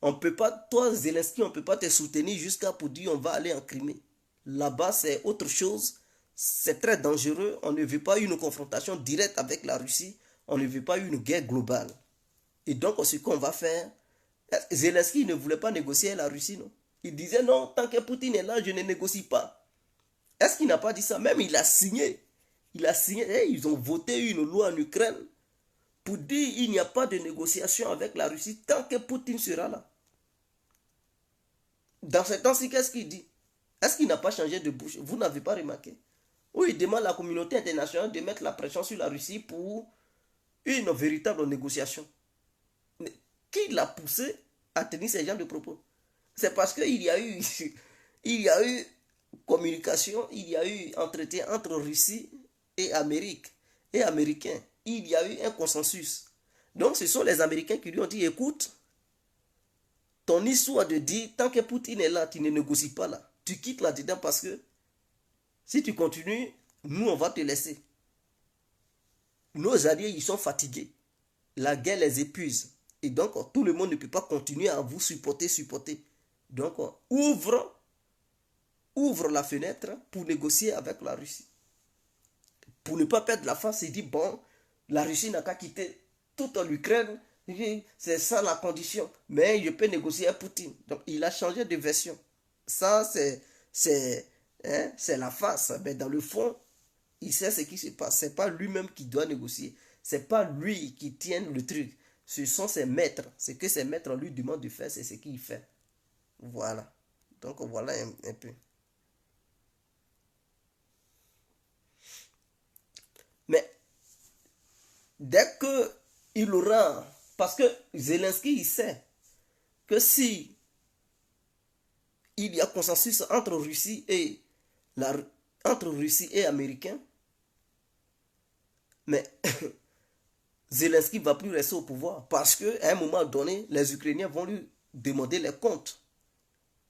On peut pas, toi Zelensky, on ne peut pas te soutenir jusqu'à pour dire on va aller en Crimée. Là-bas, c'est autre chose. C'est très dangereux. On ne veut pas une confrontation directe avec la Russie. On ne veut pas une guerre globale. Et donc, ce qu'on va faire, Zelensky ne voulait pas négocier avec la Russie, non? Il disait non, tant que Poutine est là, je ne négocie pas. Est-ce qu'il n'a pas dit ça? Même il a signé. Il a signé. Et ils ont voté une loi en Ukraine pour dire qu'il n'y a pas de négociation avec la Russie tant que Poutine sera là. Dans ce temps-ci, qu'est-ce qu'il dit? Est-ce qu'il n'a pas changé de bouche? Vous n'avez pas remarqué? Ou il demande à la communauté internationale de mettre la pression sur la Russie pour une véritable négociation. Mais qui l'a poussé à tenir ce genre de propos? C'est parce qu'il y a eu, il y a eu communication, il y a eu entretien entre Russie et Amérique et Américains. Il y a eu un consensus. Donc ce sont les Américains qui lui ont dit, écoute, ton histoire de dire, tant que Poutine est là, tu ne négocies pas là. Tu quittes là-dedans parce que si tu continues, nous, on va te laisser. Nos alliés, ils sont fatigués. La guerre les épuise. Et donc, tout le monde ne peut pas continuer à vous supporter. Donc, ouvre la fenêtre pour négocier avec la Russie. Pour ne pas perdre la face, il dit, bon, la Russie n'a qu'à quitter toute l'Ukraine. C'est ça la condition. Mais je peux négocier avec Poutine. Donc, il a changé de version. Ça, c'est la face. Mais dans le fond, il sait ce qui se passe. Ce n'est pas lui-même qui doit négocier. Ce n'est pas lui qui tient le truc. Ce sont ses maîtres. Ce que ses maîtres lui demandent de faire, c'est ce qu'il fait. Voilà. Donc, voilà un peu. Mais dès que il aura... Parce que Zelensky, il sait que si il y a consensus entre Russie et Américains, mais Zelensky ne va plus rester au pouvoir parce qu'à un moment donné, les Ukrainiens vont lui demander les comptes.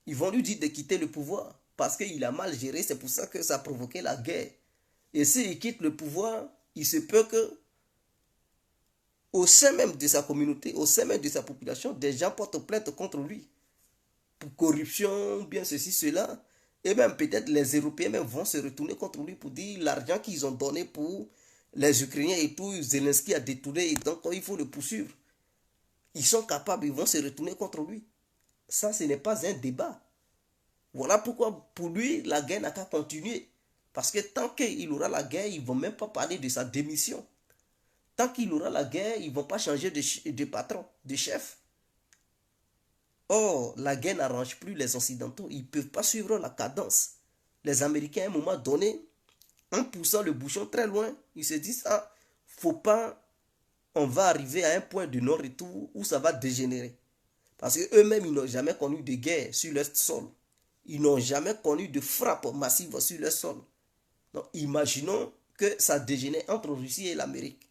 Ils vont lui dire de quitter le pouvoir parce qu'il a mal géré. C'est pour ça que ça a provoqué la guerre. Et s'il quitte le pouvoir, il se peut que au sein même de sa communauté, au sein même de sa population, des gens portent plainte contre lui. Pour corruption, bien ceci, cela. Et même peut-être les Européens même vont se retourner contre lui pour dire l'argent qu'ils ont donné pour les Ukrainiens et tout, Zelensky a détourné et donc il faut le poursuivre. Ils sont capables, ils vont se retourner contre lui. Ça, ce n'est pas un débat. Voilà pourquoi pour lui, la guerre n'a qu'à continuer. Parce que tant qu'il aura la guerre, ils ne vont même pas parler de sa démission. Tant qu'il aura la guerre, ils ne vont pas changer de patron, de chef. Or, la guerre n'arrange plus les Occidentaux. Ils ne peuvent pas suivre la cadence. Les Américains, à un moment donné, en poussant le bouchon très loin, ils se disent, ah, faut pas, on va arriver à un point de non-retour où ça va dégénérer. Parce qu'eux-mêmes, ils n'ont jamais connu de guerre sur leur sol. Ils n'ont jamais connu de frappe massive sur leur sol. Donc, imaginons que ça dégénère entre la Russie et l'Amérique.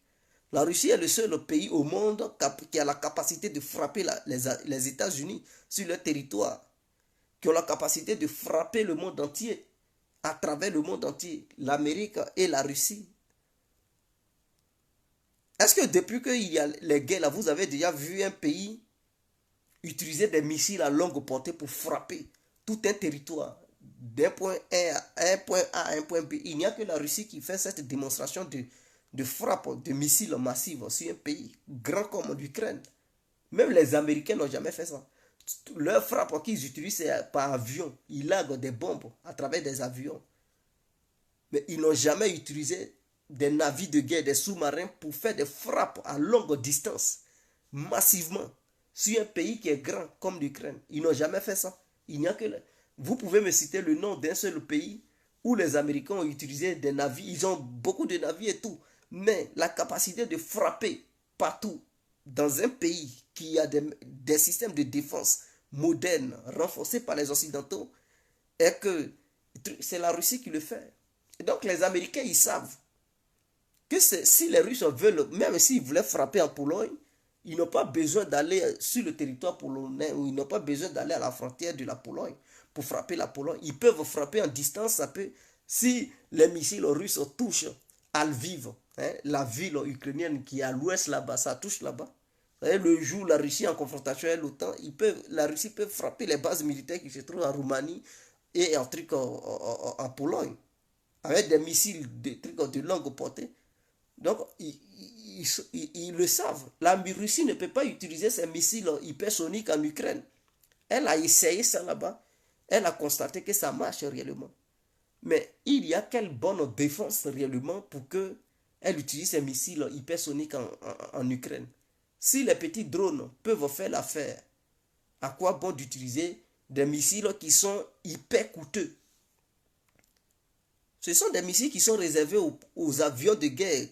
La Russie est le seul pays au monde qui a la capacité de frapper les États-Unis sur leur territoire, qui ont la capacité de frapper le monde entier, à travers le monde entier, l'Amérique et la Russie. Est-ce que depuis qu'il y a les guerres là, vous avez déjà vu un pays utiliser des missiles à longue portée pour frapper tout un territoire d'un point A à un point B? Il n'y a que la Russie qui fait cette démonstration de frappe de missiles massifs sur un pays grand comme l'Ukraine. Même les Américains n'ont jamais fait ça. Leur frappe qu'ils utilisent, c'est par avion. Ils larguent des bombes à travers des avions. Mais ils n'ont jamais utilisé des navires de guerre, des sous-marins pour faire des frappes à longue distance, massivement, sur un pays qui est grand comme l'Ukraine. Ils n'ont jamais fait ça. Il n'y a que... Vous pouvez me citer le nom d'un seul pays où les Américains ont utilisé des navires. Ils ont beaucoup de navires et tout. Mais la capacité de frapper partout dans un pays qui a des systèmes de défense modernes, renforcés par les Occidentaux, est que c'est la Russie qui le fait. Et donc les Américains, ils savent que si les Russes veulent, même s'ils voulaient frapper en Pologne, ils n'ont pas besoin d'aller sur le territoire polonais, ou ils n'ont pas besoin d'aller à la frontière de la Pologne pour frapper la Pologne. Ils peuvent frapper en distance, ça peut, si les missiles russes touchent à Lviv, la ville ukrainienne qui est à l'ouest là-bas, ça touche là-bas. Le jour où la Russie est en confrontation avec l'OTAN, la Russie peut frapper les bases militaires qui se trouvent en Roumanie et en Pologne, avec des missiles de longue portée. Donc, ils le savent. La Russie ne peut pas utiliser ces missiles hypersoniques en Ukraine. Elle a essayé ça là-bas. Elle a constaté que ça marche réellement. Mais il y a quelle bonne défense réellement pour qu'elle utilise ces missiles hypersoniques en Ukraine? Si les petits drones peuvent faire l'affaire, à quoi bon d'utiliser des missiles qui sont hyper coûteux? Ce sont des missiles qui sont réservés aux avions de guerre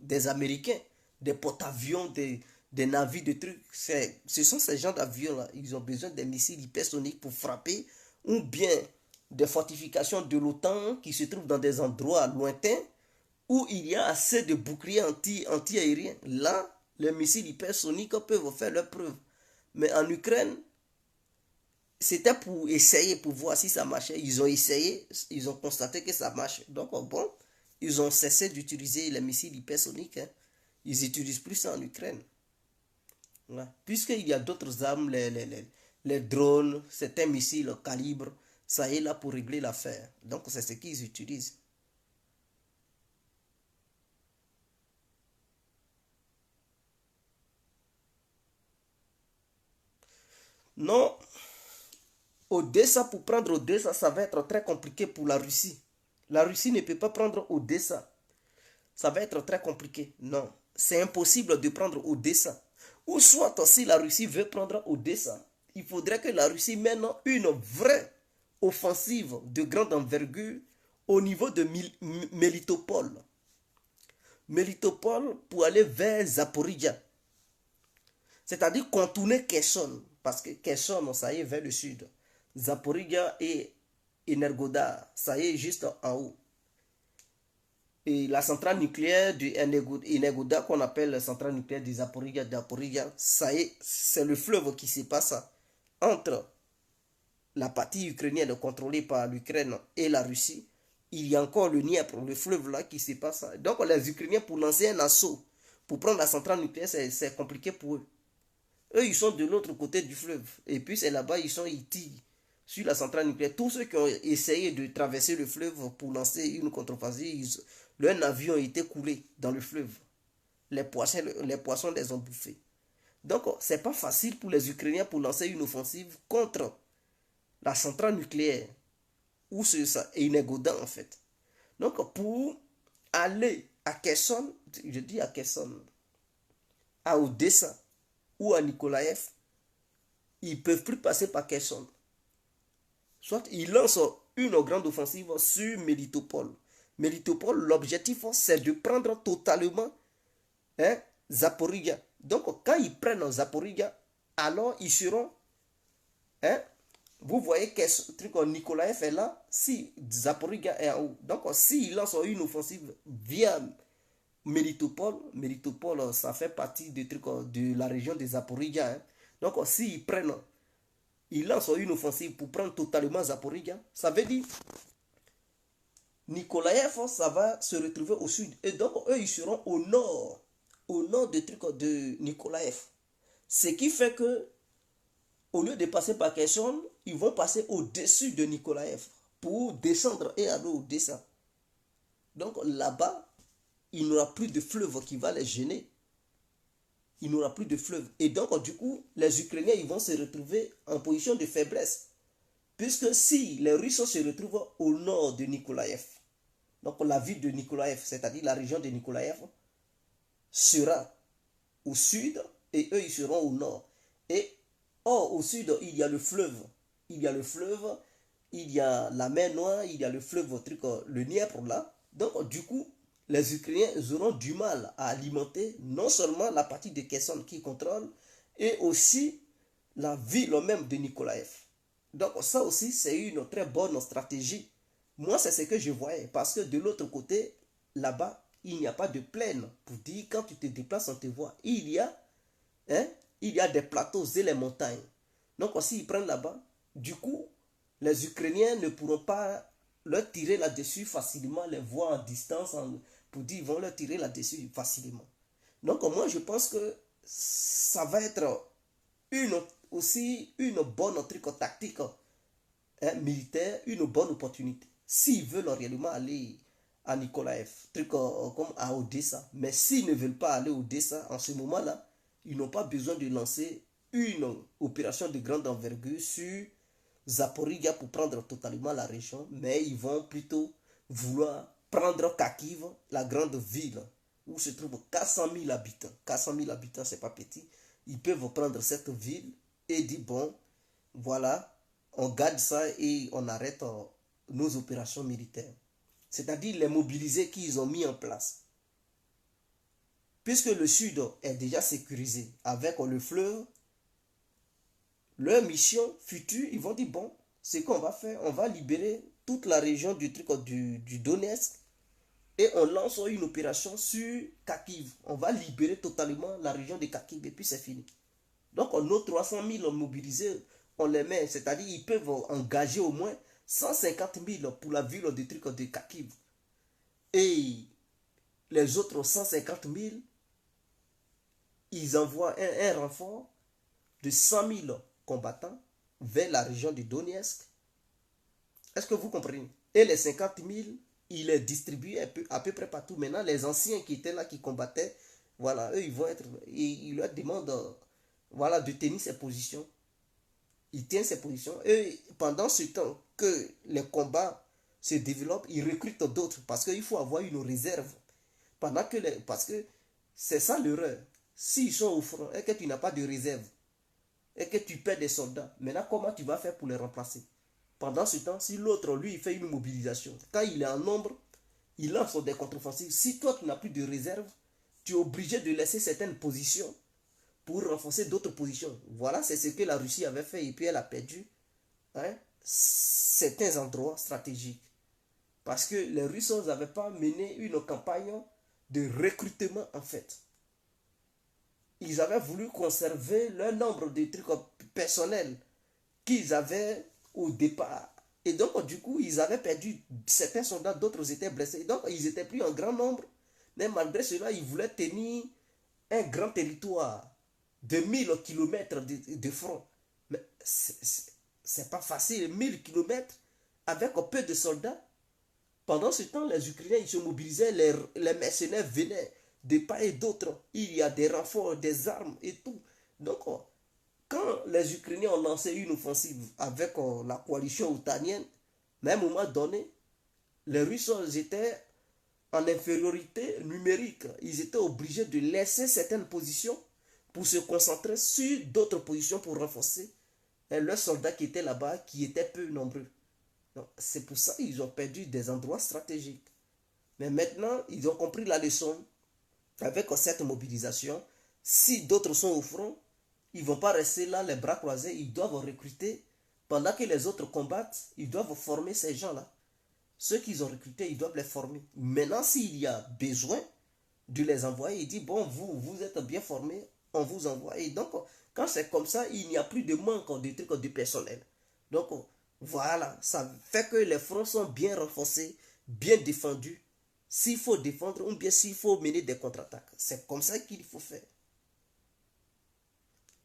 des Américains, des porte-avions, des navires, de trucs. Ce sont ces gens d'avions-là. Ils ont besoin des missiles hypersoniques pour frapper, ou bien des fortifications de l'OTAN qui se trouvent dans des endroits lointains où il y a assez de boucliers anti-aériens. Là, les missiles hypersoniques peuvent faire leur preuve. Mais en Ukraine, c'était pour essayer, pour voir si ça marchait. Ils ont essayé, ils ont constaté que ça marche. Donc, bon, ils ont cessé d'utiliser les missiles hypersoniques. Ils n'utilisent plus ça en Ukraine. Ouais. Puisqu'il y a d'autres armes, les drones, certains missiles calibre, ça est là pour régler l'affaire. Donc, c'est ce qu'ils utilisent. Non, Odessa, pour prendre Odessa, ça va être très compliqué pour la Russie. La Russie ne peut pas prendre Odessa. Ça va être très compliqué. Non, c'est impossible de prendre Odessa. Ou soit, si la Russie veut prendre Odessa, il faudrait que la Russie mène une vraie offensive de grande envergure au niveau de Melitopol. Melitopol pour aller vers Zaporizhia. C'est-à-dire contourner Kherson. Parce que Kherson, ça y est vers le sud. Zaporizhia et Energodar, ça y est juste en haut. Et la centrale nucléaire de Energodar, qu'on appelle la centrale nucléaire de Zaporizhia, ça y est, c'est le fleuve qui se passe entre la partie ukrainienne contrôlée par l'Ukraine et la Russie. Il y a encore le Dniepr, le fleuve là qui se passe. Donc les Ukrainiens, pour lancer un assaut, pour prendre la centrale nucléaire, c'est compliqué pour eux. Eux, ils sont de l'autre côté du fleuve. Et puis c'est là-bas, ils tirent sur la centrale nucléaire. Tous ceux qui ont essayé de traverser le fleuve pour lancer une contre-offensive, leurs navires ont été coulés dans le fleuve. Les poissons les ont bouffés. Donc, c'est pas facile pour les Ukrainiens pour lancer une offensive contre la centrale nucléaire. Ou c'est ça, et Energodar en fait. Donc, pour aller à Kherson, je dis à Kherson, à Odessa ou à Nikolaev, ils ne peuvent plus passer par Kherson. Soit ils lancent une grande offensive sur Melitopol. Melitopol, l'objectif, c'est de prendre totalement Zaporizhia. Donc, quand ils prennent Zaporizhia, alors ils seront, hein, vous voyez quel truc Nikolaev est là, si Zaporizhia est en haut. Donc s'il lance une offensive via Melitopol, Melitopol, ça fait partie des trucs de la région des Zaporizhia. Hein. Donc s'ils prennent, ils lancent une offensive pour prendre totalement Zaporizhia, ça veut dire Nikolaev, ça va se retrouver au sud. Et donc eux, ils seront au nord des trucs de Nikolaev. Ce qui fait que au lieu de passer par Kherson, ils vont passer au-dessus de Nikolaev pour descendre et aller au-dessus. Donc là-bas, il n'y aura plus de fleuve qui va les gêner. Il n'y aura plus de fleuve. Et donc, du coup, les Ukrainiens ils vont se retrouver en position de faiblesse. Puisque si les Russes se retrouvent au nord de Nikolaev, donc la ville de Nikolaev, c'est-à-dire la région de Nikolaev, sera au sud et eux, ils seront au nord. Et or, au sud, il y a le fleuve. Il y a le fleuve, il y a la mer Noire, il y a le fleuve, truc, le Dniepr là. Donc, du coup, les Ukrainiens auront du mal à alimenter non seulement la partie de Kherson qui contrôle, et aussi la ville même de Nikolaev. Donc, ça aussi, c'est une très bonne stratégie. Moi, c'est ce que je voyais. Parce que de l'autre côté, là-bas, il n'y a pas de plaine. Pour dire, quand tu te déplaces, on te voit. Hein, il y a des plateaux et les montagnes. Donc, aussi, ils prennent là-bas. Du coup, les Ukrainiens ne pourront pas leur tirer là-dessus facilement, les voir en distance, pour dire ils vont leur tirer là-dessus facilement. Donc, moi, je pense que ça va être une, aussi une bonne truc tactique hein, militaire, une bonne opportunité. S'ils veulent réellement aller à Nikolaev, truc comme à Odessa, mais s'ils ne veulent pas aller à Odessa en ce moment-là, ils n'ont pas besoin de lancer une opération de grande envergure sur Zaporizhia pour prendre totalement la région, mais ils vont plutôt vouloir prendre Kharkiv, la grande ville où se trouvent 400 000 habitants. 400 000 habitants, c'est pas petit. Ils peuvent prendre cette ville et dire bon, voilà, on garde ça et on arrête nos opérations militaires. C'est-à-dire les mobilisés qu'ils ont mis en place. Puisque le sud est déjà sécurisé avec le fleuve, leur mission future, ils vont dire bon, ce qu'on va faire, on va libérer toute la région du truc du Donetsk et on lance une opération sur Kharkiv. On va libérer totalement la région de Kharkiv et puis c'est fini. Donc nos 300 000 mobilisés, on les met, c'est-à-dire ils peuvent engager au moins 150 000 pour la ville de truc de Kharkiv. Et les autres 150 000, ils envoient un renfort de 100 000 combattants vers la région de Donetsk. Est-ce que vous comprenez? Et les 50 000, ils les distribuent à peu près partout. Maintenant, les anciens qui étaient là, qui combattaient, voilà, eux, ils vont être. Ils leur demandent voilà, de tenir ces positions. Ils tiennent ces positions. Et pendant ce temps que les combats se développent, ils recrutent d'autres. Parce qu'il faut avoir une réserve. Parce que c'est ça l'erreur. S'ils sont au front et que tu n'as pas de réserve, et que tu perds des soldats, maintenant comment tu vas faire pour les remplacer? Pendant ce temps, si l'autre, lui, il fait une mobilisation, quand il est en nombre, il lance des contre-offensives. Si toi, tu n'as plus de réserve, tu es obligé de laisser certaines positions pour renforcer d'autres positions. Voilà, c'est ce que la Russie avait fait et puis elle a perdu hein, certains endroits stratégiques. Parce que les Russes n'avaient pas mené une campagne de recrutement en fait. Ils avaient voulu conserver leur nombre de trucs personnels qu'ils avaient au départ. Et donc, du coup, ils avaient perdu certains soldats, d'autres étaient blessés. Donc, ils étaient pris en grand nombre. Mais malgré cela, ils voulaient tenir un grand territoire de 1000 km de front. Mais c'est pas facile. 1000 km avec peu de soldats. Pendant ce temps, les Ukrainiens ils se mobilisaient, les mercenaires venaient de part et d'autre. Il y a des renforts, des armes et tout. Donc, quand les Ukrainiens ont lancé une offensive avec la coalition otanienne, mais à un moment donné, les Russes étaient en infériorité numérique. Ils étaient obligés de laisser certaines positions pour se concentrer sur d'autres positions pour renforcer leurs soldats qui étaient là-bas, qui étaient peu nombreux. C'est pour ça qu'ils ont perdu des endroits stratégiques. Mais maintenant, ils ont compris la leçon avec cette mobilisation. Si d'autres sont au front, Ils ne vont pas rester là les bras croisés. Ils doivent recruter. Pendant que les autres combattent, ils doivent former ces gens-là. Ceux qu'ils ont recrutés, ils doivent les former. Maintenant, s'il y a besoin de les envoyer, il dit, bon, vous êtes bien formés, on vous envoie. Et donc, quand c'est comme ça, il n'y a plus de manque de trucs de personnel. Donc, voilà, ça fait que les fronts sont bien renforcés, bien défendus. S'il faut défendre ou bien s'il faut mener des contre-attaques. C'est comme ça qu'il faut faire.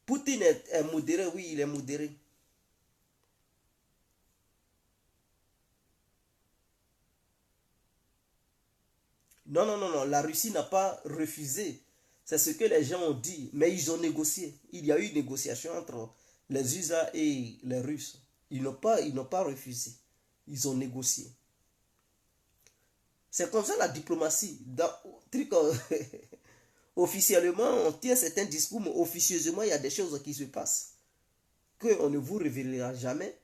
Poutine est modéré, oui, il est modéré. Non, non, non, non, la Russie n'a pas refusé. C'est ce que les gens ont dit, mais ils ont négocié. Il y a eu une négociation entre les USA et les Russes. Ils n'ont pas refusé. Ils ont négocié. C'est comme ça la diplomatie. Officiellement, on tient certains discours, mais officieusement, il y a des choses qui se passent. Qu'on ne vous révélera jamais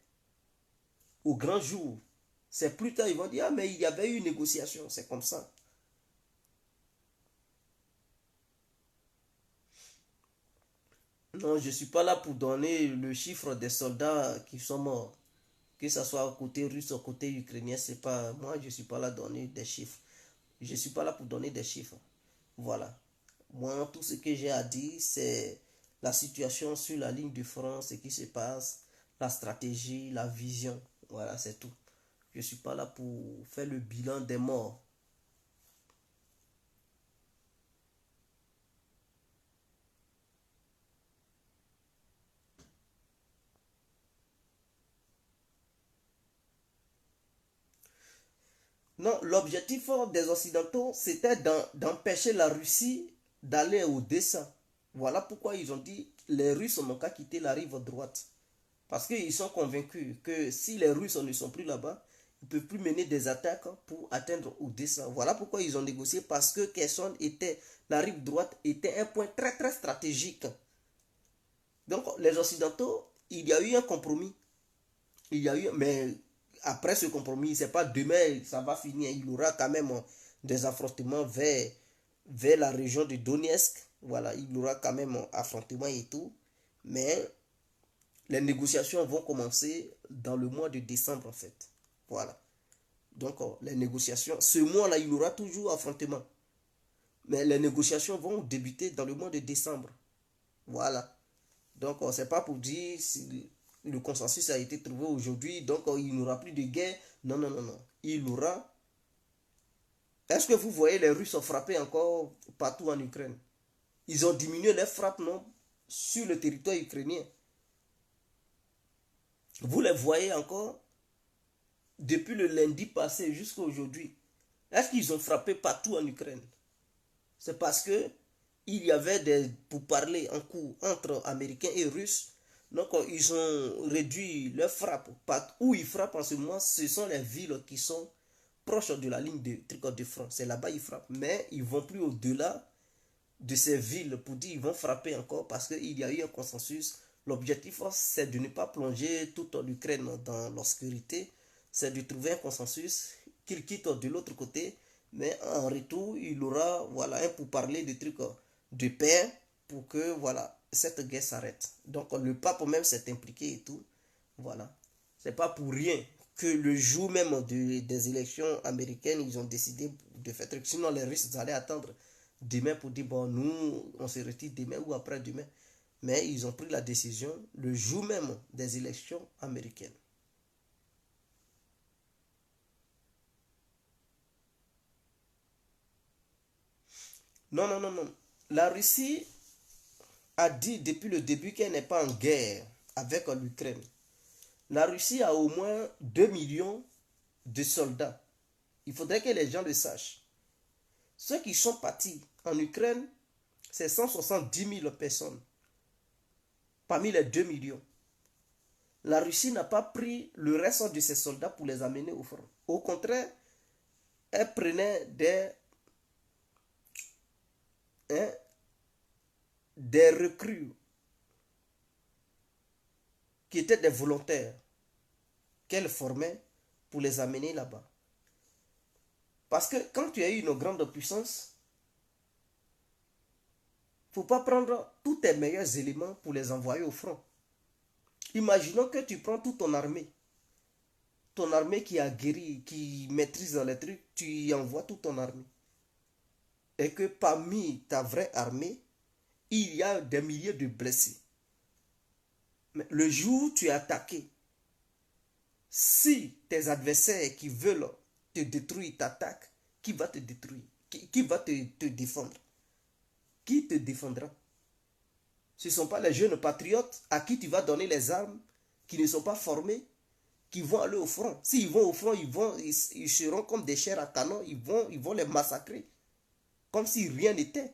au grand jour. C'est plus tard, ils vont dire, ah, mais il y avait eu une négociation. C'est comme ça. Non, je ne suis pas là pour donner le chiffre des soldats qui sont morts. Que ce soit côté russe ou côté ukrainien, c'est pas. Moi, je ne suis pas là pour donner des chiffres. Je ne suis pas là pour donner des chiffres. Voilà. Moi, tout ce que j'ai à dire, c'est la situation sur la ligne de front, ce qui se passe, la stratégie, la vision. Voilà, c'est tout. Je ne suis pas là pour faire le bilan des morts. Non, l'objectif des Occidentaux, c'était d'empêcher la Russie d'aller au dessin. Voilà pourquoi ils ont dit les Russes n'ont qu'à quitter la rive droite. Parce qu'ils sont convaincus que si les Russes ne sont plus là-bas, ils ne peuvent plus mener des attaques pour atteindre Odessa. Voilà pourquoi ils ont négocié, parce que Kherson était, la rive droite était un point très très stratégique. Donc les Occidentaux, il y a eu un compromis. Il y a eu, mais après ce compromis, c'est pas demain, ça va finir. Il y aura quand même des affrontements vers la région de Donetsk. Voilà, il y aura quand même affrontements et tout. Mais les négociations vont commencer dans le mois de décembre en fait. Voilà. Donc les négociations, ce mois-là, il y aura toujours affrontement. Mais les négociations vont débuter dans le mois de décembre. Voilà. Donc c'est pas pour dire si le consensus a été trouvé aujourd'hui, donc il n'y aura plus de guerre. Non, non, non, non. Il y aura. Est-ce que vous voyez les Russes frapper encore partout en Ukraine? Ils ont diminué les frappes, non? Sur le territoire ukrainien. Vous les voyez encore depuis le lundi passé jusqu'à aujourd'hui. Est-ce qu'ils ont frappé partout en Ukraine? C'est parce que il y avait des pourparlers en cours entre Américains et Russes. Donc, ils ont réduit leurs frappes. Où ils frappent en ce moment, ce sont les villes qui sont proches de la ligne de front. C'est là-bas qu'ils frappent. Mais ils vont plus au-delà de ces villes pour dire qu'ils vont frapper encore parce qu'il y a eu un consensus. L'objectif, c'est de ne pas plonger toute l'Ukraine dans l'obscurité. C'est de trouver un consensus qu'ils quittent de l'autre côté. Mais en retour, il aura voilà, un pour parler de trucs de paix pour que voilà, cette guerre s'arrête. Donc le pape même s'est impliqué et tout. Voilà. C'est pas pour rien que le jour même des élections américaines, ils ont décidé de faire truc. Sinon, les Russes allaient attendre demain pour dire, bon, nous, on se retire demain ou après-demain. Mais ils ont pris la décision le jour même des élections américaines. Non, non, non, non. La Russie a dit depuis le début qu'elle n'est pas en guerre avec l'Ukraine. La Russie a au moins 2 millions de soldats. Il faudrait que les gens le sachent. Ceux qui sont partis en Ukraine, c'est 170 000 personnes parmi les 2 millions. La Russie n'a pas pris le reste de ses soldats pour les amener au front. Au contraire, elle prenait hein, des recrues qui étaient des volontaires qu'elle formait pour les amener là-bas. Parce que quand tu as une grande puissance, faut pas prendre tous tes meilleurs éléments pour les envoyer au front. Imaginons que tu prends toute ton armée qui a guéri, qui maîtrise les trucs, tu y envoies toute ton armée. Et que parmi ta vraie armée, il y a des milliers de blessés. Mais le jour où tu es attaqué, si tes adversaires qui veulent te détruire t'attaquent, qui va te détruire? Qui va te défendre? Qui te défendra? Ce ne sont pas les jeunes patriotes à qui tu vas donner les armes, qui ne sont pas formés, qui vont aller au front. S'ils vont au front, ils seront comme des chairs à canon, ils vont les massacrer, comme si rien n'était.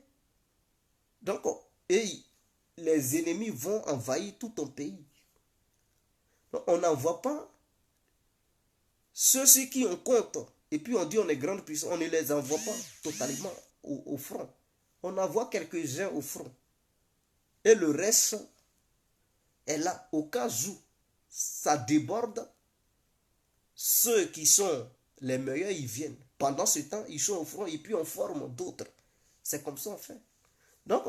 Donc, les ennemis vont envahir tout ton pays. Donc, on n'envoie pas ceux-ci qui ont compte, et puis on dit on est grande puissance, on ne les envoie pas totalement au front. On envoie quelques-uns au front. Et le reste est là, au cas où ça déborde, ceux qui sont les meilleurs, ils viennent. Pendant ce temps, ils sont au front et puis on forme d'autres. C'est comme ça on fait. Donc,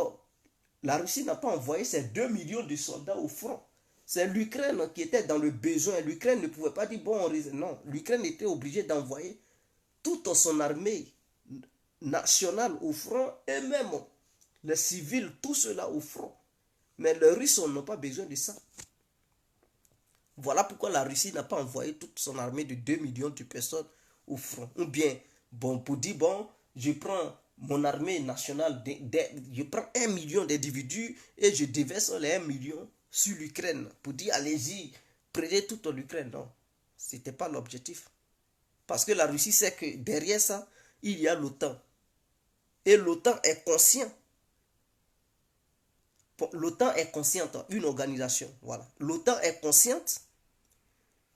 la Russie n'a pas envoyé ces 2 millions de soldats au front. C'est l'Ukraine qui était dans le besoin. L'Ukraine ne pouvait pas dire, bon, non. L'Ukraine était obligée d'envoyer toute son armée nationale au front et même les civils, tout cela au front. Mais les Russes n'ont pas besoin de ça. Voilà pourquoi la Russie n'a pas envoyé toute son armée de 2 millions de personnes au front. Ou bien, bon, pour dire, bon, je prends mon armée nationale, je prends 1 million d'individus et je déverse les 1 million sur l'Ukraine. Pour dire, allez-y, prenez toute l'Ukraine. Non, ce n'était pas l'objectif. Parce que la Russie sait que derrière ça, il y a l'OTAN. Et l'OTAN est conscient. L'OTAN est consciente, une organisation, voilà. L'OTAN est consciente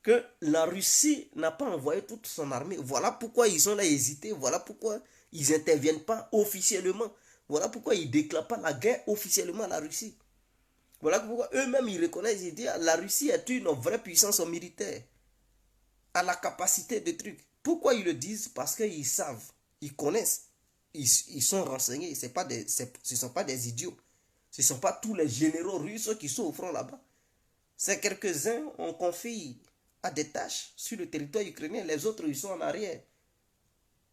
que la Russie n'a pas envoyé toute son armée. Voilà pourquoi ils ont là hésité. Voilà pourquoi ils n'interviennent pas officiellement. Voilà pourquoi ils ne déclarent pas la guerre officiellement à la Russie. Voilà pourquoi eux-mêmes ils reconnaissent, ils disent la Russie est une vraie puissance militaire, a la capacité de trucs. Pourquoi ils le disent? Parce qu'ils savent, ils connaissent, ils sont renseignés. Ce ne sont pas des idiots. Ce ne sont pas tous les généraux russes qui sont au front là-bas. C'est quelques-uns, on confie à des tâches sur le territoire ukrainien. Les autres, ils sont en arrière.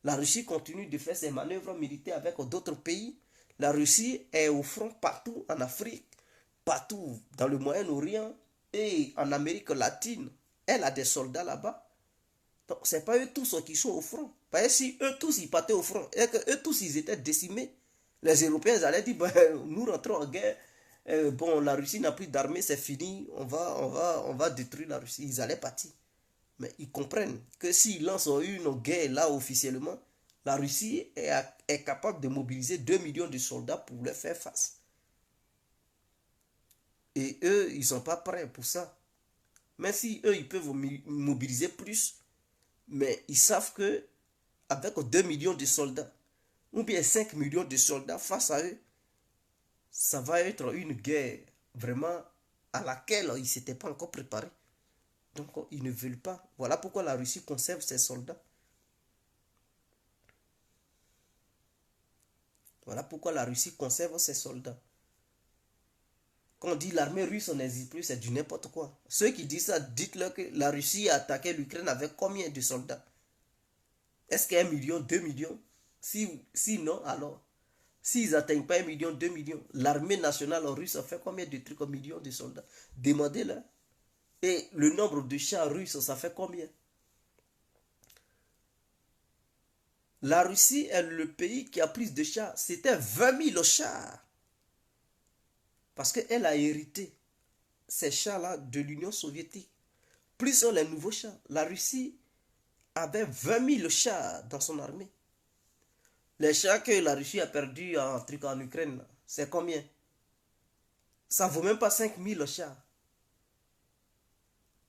La Russie continue de faire ses manœuvres militaires avec d'autres pays. La Russie est au front partout en Afrique, partout dans le Moyen-Orient et en Amérique latine. Elle a des soldats là-bas. Donc, ce n'est pas eux tous qui sont au front. Parce que si eux tous, ils partaient au front et que eux tous, ils étaient décimés, les Européens allaient dire, ben, nous rentrons en guerre. Bon, la Russie n'a plus d'armée, c'est fini. On va détruire la Russie. Ils allaient partir. Mais ils comprennent que s'ils lancent une guerre là officiellement, la Russie est capable de mobiliser 2 millions de soldats pour leur faire face. Et eux, ils ne sont pas prêts pour ça. Mais si eux, ils peuvent mobiliser plus, mais ils savent que avec 2 millions de soldats, ou bien 5 millions de soldats face à eux, ça va être une guerre vraiment à laquelle ils ne s'étaient pas encore préparés. Donc, ils ne veulent pas. Voilà pourquoi la Russie conserve ses soldats. Voilà pourquoi la Russie conserve ses soldats. Quand on dit l'armée russe n'existe plus, c'est du n'importe quoi. Ceux qui disent ça, dites-leur que la Russie a attaqué l'Ukraine avec combien de soldats? Est-ce qu'il y a 1 million, 2 millions? Si non, alors, s'ils n'atteignent pas 1 million, 2 millions, l'armée nationale russe a fait combien de trucs, 1 million de soldats? Demandez-leur. Et le nombre de chars russes, ça fait combien? La Russie est le pays qui a plus de chars. C'était 20 000 chars. Parce qu'elle a hérité ces chars-là de l'Union soviétique. Plus sur les nouveaux chars. La Russie avait 20 000 chars dans son armée. Les chars que la Russie a perdus en Ukraine, c'est combien? Ça ne vaut même pas 5 000 chars.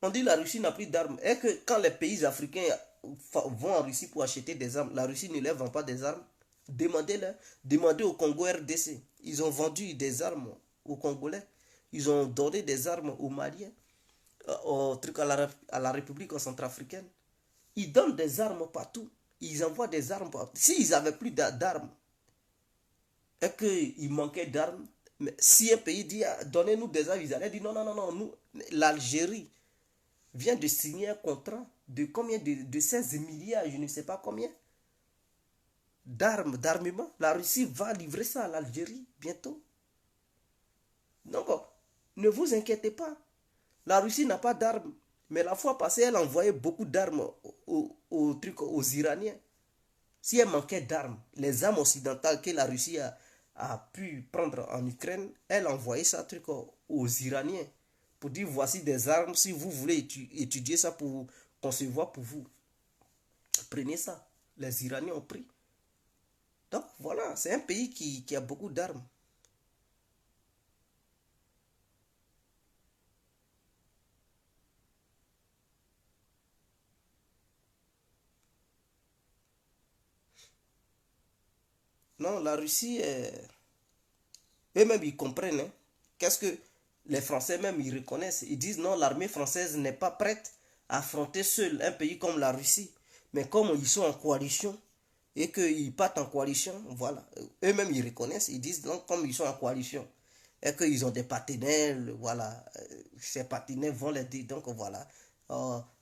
On dit que la Russie n'a plus d'armes. Et que quand les pays africains vont en Russie pour acheter des armes, la Russie ne leur vend pas des armes. Demandez-leur. Demandez au Congo RDC. Ils ont vendu des armes aux Congolais. Ils ont donné des armes aux Maliens, à la République centrafricaine. Ils donnent des armes partout. Ils envoient des armes partout. S'ils n'avaient plus d'armes, et qu'il manquait d'armes. Mais si un pays dit, ah, donnez-nous des armes, ils allaient dire, non, non, non, non, nous, l'Algérie vient de signer un contrat de combien de 16 milliards, je ne sais pas combien, d'armes, d'armement. La Russie va livrer ça à l'Algérie bientôt. Donc, ne vous inquiétez pas. La Russie n'a pas d'armes. Mais la fois passée, elle envoyait beaucoup d'armes aux Iraniens. Si elle manquait d'armes, les armes occidentales que la Russie a pu prendre en Ukraine, elle envoyait ça aux Iraniens. Pour dire, voici des armes, si vous voulez étudier ça pour concevoir pour vous. Prenez ça. Les Iraniens ont pris. Donc voilà, c'est un pays qui a beaucoup d'armes. Non, la Russie, eux-mêmes, ils comprennent. Hein. Qu'est-ce que les Français même, ils reconnaissent. Ils disent non, l'armée française n'est pas prête à affronter seul un pays comme la Russie. Mais comme ils sont en coalition et qu'ils partent en coalition, voilà. Eux-mêmes, ils reconnaissent. Ils disent non, comme ils sont en coalition et qu'ils ont des partenaires, voilà. Ces partenaires vont les dire. Donc voilà.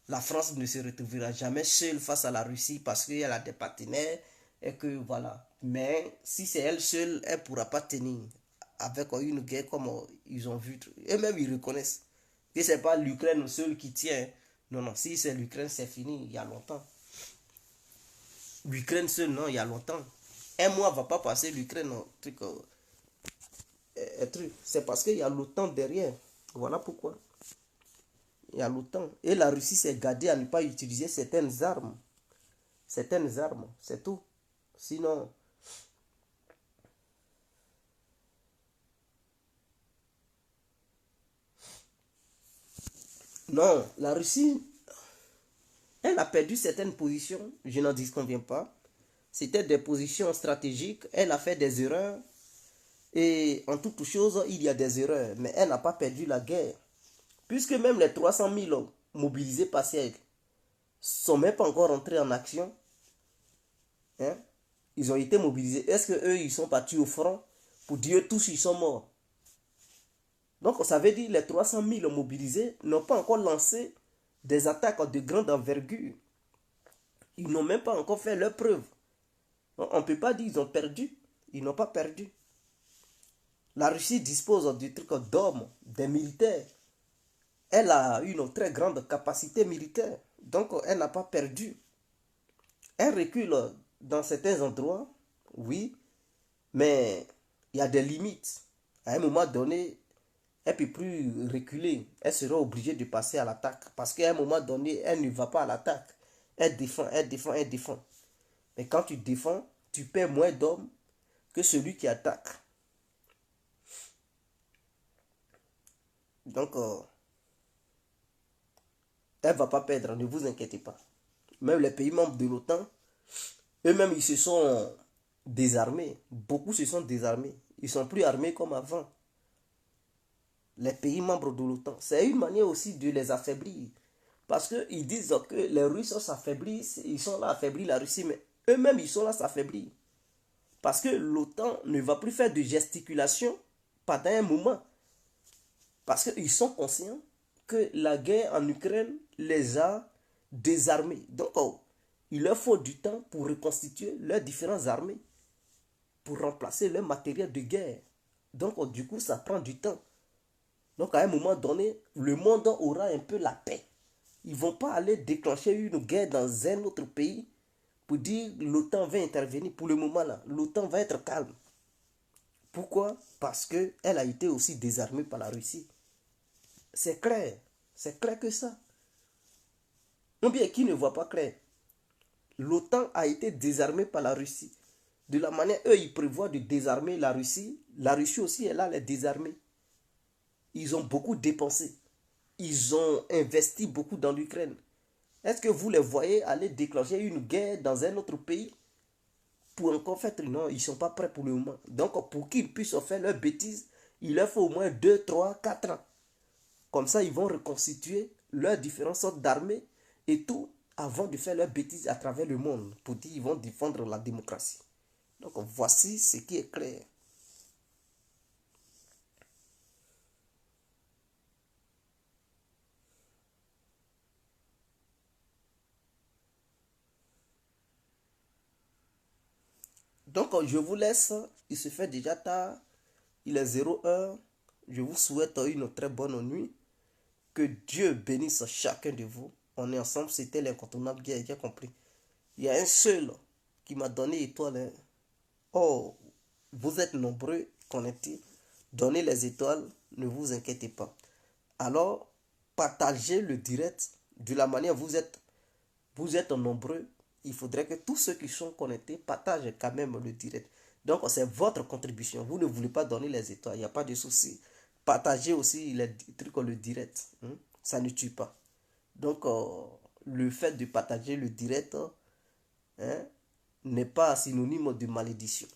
La France ne se retrouvera jamais seule face à la Russie parce qu'elle a des partenaires et que voilà. Mais si c'est elle seule, elle ne pourra pas tenir avec une guerre comme ils ont vu. Eux-mêmes, ils reconnaissent que ce n'est pas l'Ukraine seule qui tient. Non, non, si c'est l'Ukraine, c'est fini il y a longtemps. L'Ukraine seule, non, il y a longtemps. Un mois ne va pas passer l'Ukraine. C'est parce qu'il y a l'OTAN derrière. Voilà pourquoi. Il y a l'OTAN. Et la Russie s'est gardée à ne pas utiliser certaines armes. Certaines armes, c'est tout. Sinon, non, la Russie, elle a perdu certaines positions, je n'en disconviens pas. C'était des positions stratégiques, elle a fait des erreurs. Et en toute chose, il y a des erreurs. Mais elle n'a pas perdu la guerre. Puisque même les 300 000 mobilisés par siècle sont même pas encore entrés en action. Hein? Ils ont été mobilisés. Est-ce qu'eux, ils sont partis au front pour dire tous ils sont morts? Donc ça veut dire que les 300 000 mobilisés n'ont pas encore lancé des attaques de grande envergure. Ils n'ont même pas encore fait leur preuve. On ne peut pas dire qu'ils ont perdu. Ils n'ont pas perdu. La Russie dispose du truc d'hommes, des militaires. Elle a une très grande capacité militaire. Donc elle n'a pas perdu. Elle recule dans certains endroits, oui, mais il y a des limites. À un moment donné, elle ne peut plus reculer. Elle sera obligée de passer à l'attaque. Parce qu'à un moment donné, elle ne va pas à l'attaque. Elle défend, elle défend, elle défend. Mais quand tu défends, tu perds moins d'hommes que celui qui attaque. Donc, elle ne va pas perdre, ne vous inquiétez pas. Même les pays membres de l'OTAN, eux-mêmes, ils se sont désarmés. Beaucoup se sont désarmés. Ils sont plus armés comme avant. Les pays membres de l'OTAN. C'est une manière aussi de les affaiblir. Parce qu'ils disent que les Russes s'affaiblissent, ils sont là à affaiblir la Russie, mais eux-mêmes, ils sont là à s'affaiblir. Parce que l'OTAN ne va plus faire de gesticulation pendant un moment. Parce qu'ils sont conscients que la guerre en Ukraine les a désarmés. Donc, il leur faut du temps pour reconstituer leurs différentes armées, pour remplacer leur matériel de guerre. Donc, du coup, ça prend du temps. Donc, à un moment donné, le monde aura un peu la paix. Ils ne vont pas aller déclencher une guerre dans un autre pays pour dire l'OTAN va intervenir. Pour le moment, là, l'OTAN va être calme. Pourquoi? Parce qu'elle a été aussi désarmée par la Russie. C'est clair. C'est clair que ça. Ou bien qui ne voit pas clair? L'OTAN a été désarmée par la Russie. De la manière, eux, ils prévoient de désarmer la Russie. La Russie aussi est là, les désarmer. Ils ont beaucoup dépensé. Ils ont investi beaucoup dans l'Ukraine. Est-ce que vous les voyez aller déclencher une guerre dans un autre pays pour encore faire? Non, ils ne sont pas prêts pour le moment. Donc, pour qu'ils puissent faire leurs bêtises, il leur faut au moins 2, 3, 4 ans. Comme ça, ils vont reconstituer leurs différentes sortes d'armées et tout avant de faire leurs bêtises à travers le monde. Pour dire qu'ils vont défendre la démocratie. Donc, voici ce qui est clair. Donc, je vous laisse. Il se fait déjà tard. Il est 0 heure. Je vous souhaite une très bonne nuit. Que Dieu bénisse chacun de vous. On est ensemble. C'était l'incontournable qui a compris. Il y a un seul qui m'a donné étoile. Hein. Oh, vous êtes nombreux connectés. Donnez les étoiles. Ne vous inquiétez pas. Alors, partagez le direct de la manière vous êtes nombreux. Il faudrait que tous ceux qui sont connectés partagent quand même le direct. Donc, c'est votre contribution. Vous ne voulez pas donner les étoiles, il n'y a pas de souci. Partagez aussi les trucs, le direct. Hein. Ça ne tue pas. Donc, le fait de partager le direct hein, n'est pas synonyme de malédiction.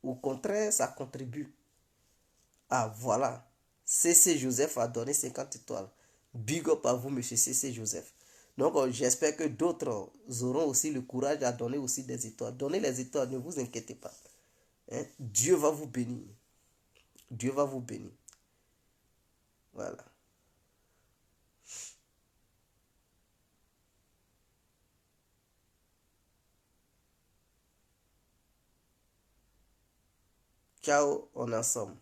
Au contraire, ça contribue. Ah, voilà. CC Joseph a donné 50 étoiles. Big up à vous, monsieur CC Joseph. Donc, j'espère que d'autres auront aussi le courage à donner aussi des étoiles. Donnez les étoiles, ne vous inquiétez pas. Hein? Dieu va vous bénir. Dieu va vous bénir. Voilà. Ciao, on est ensemble.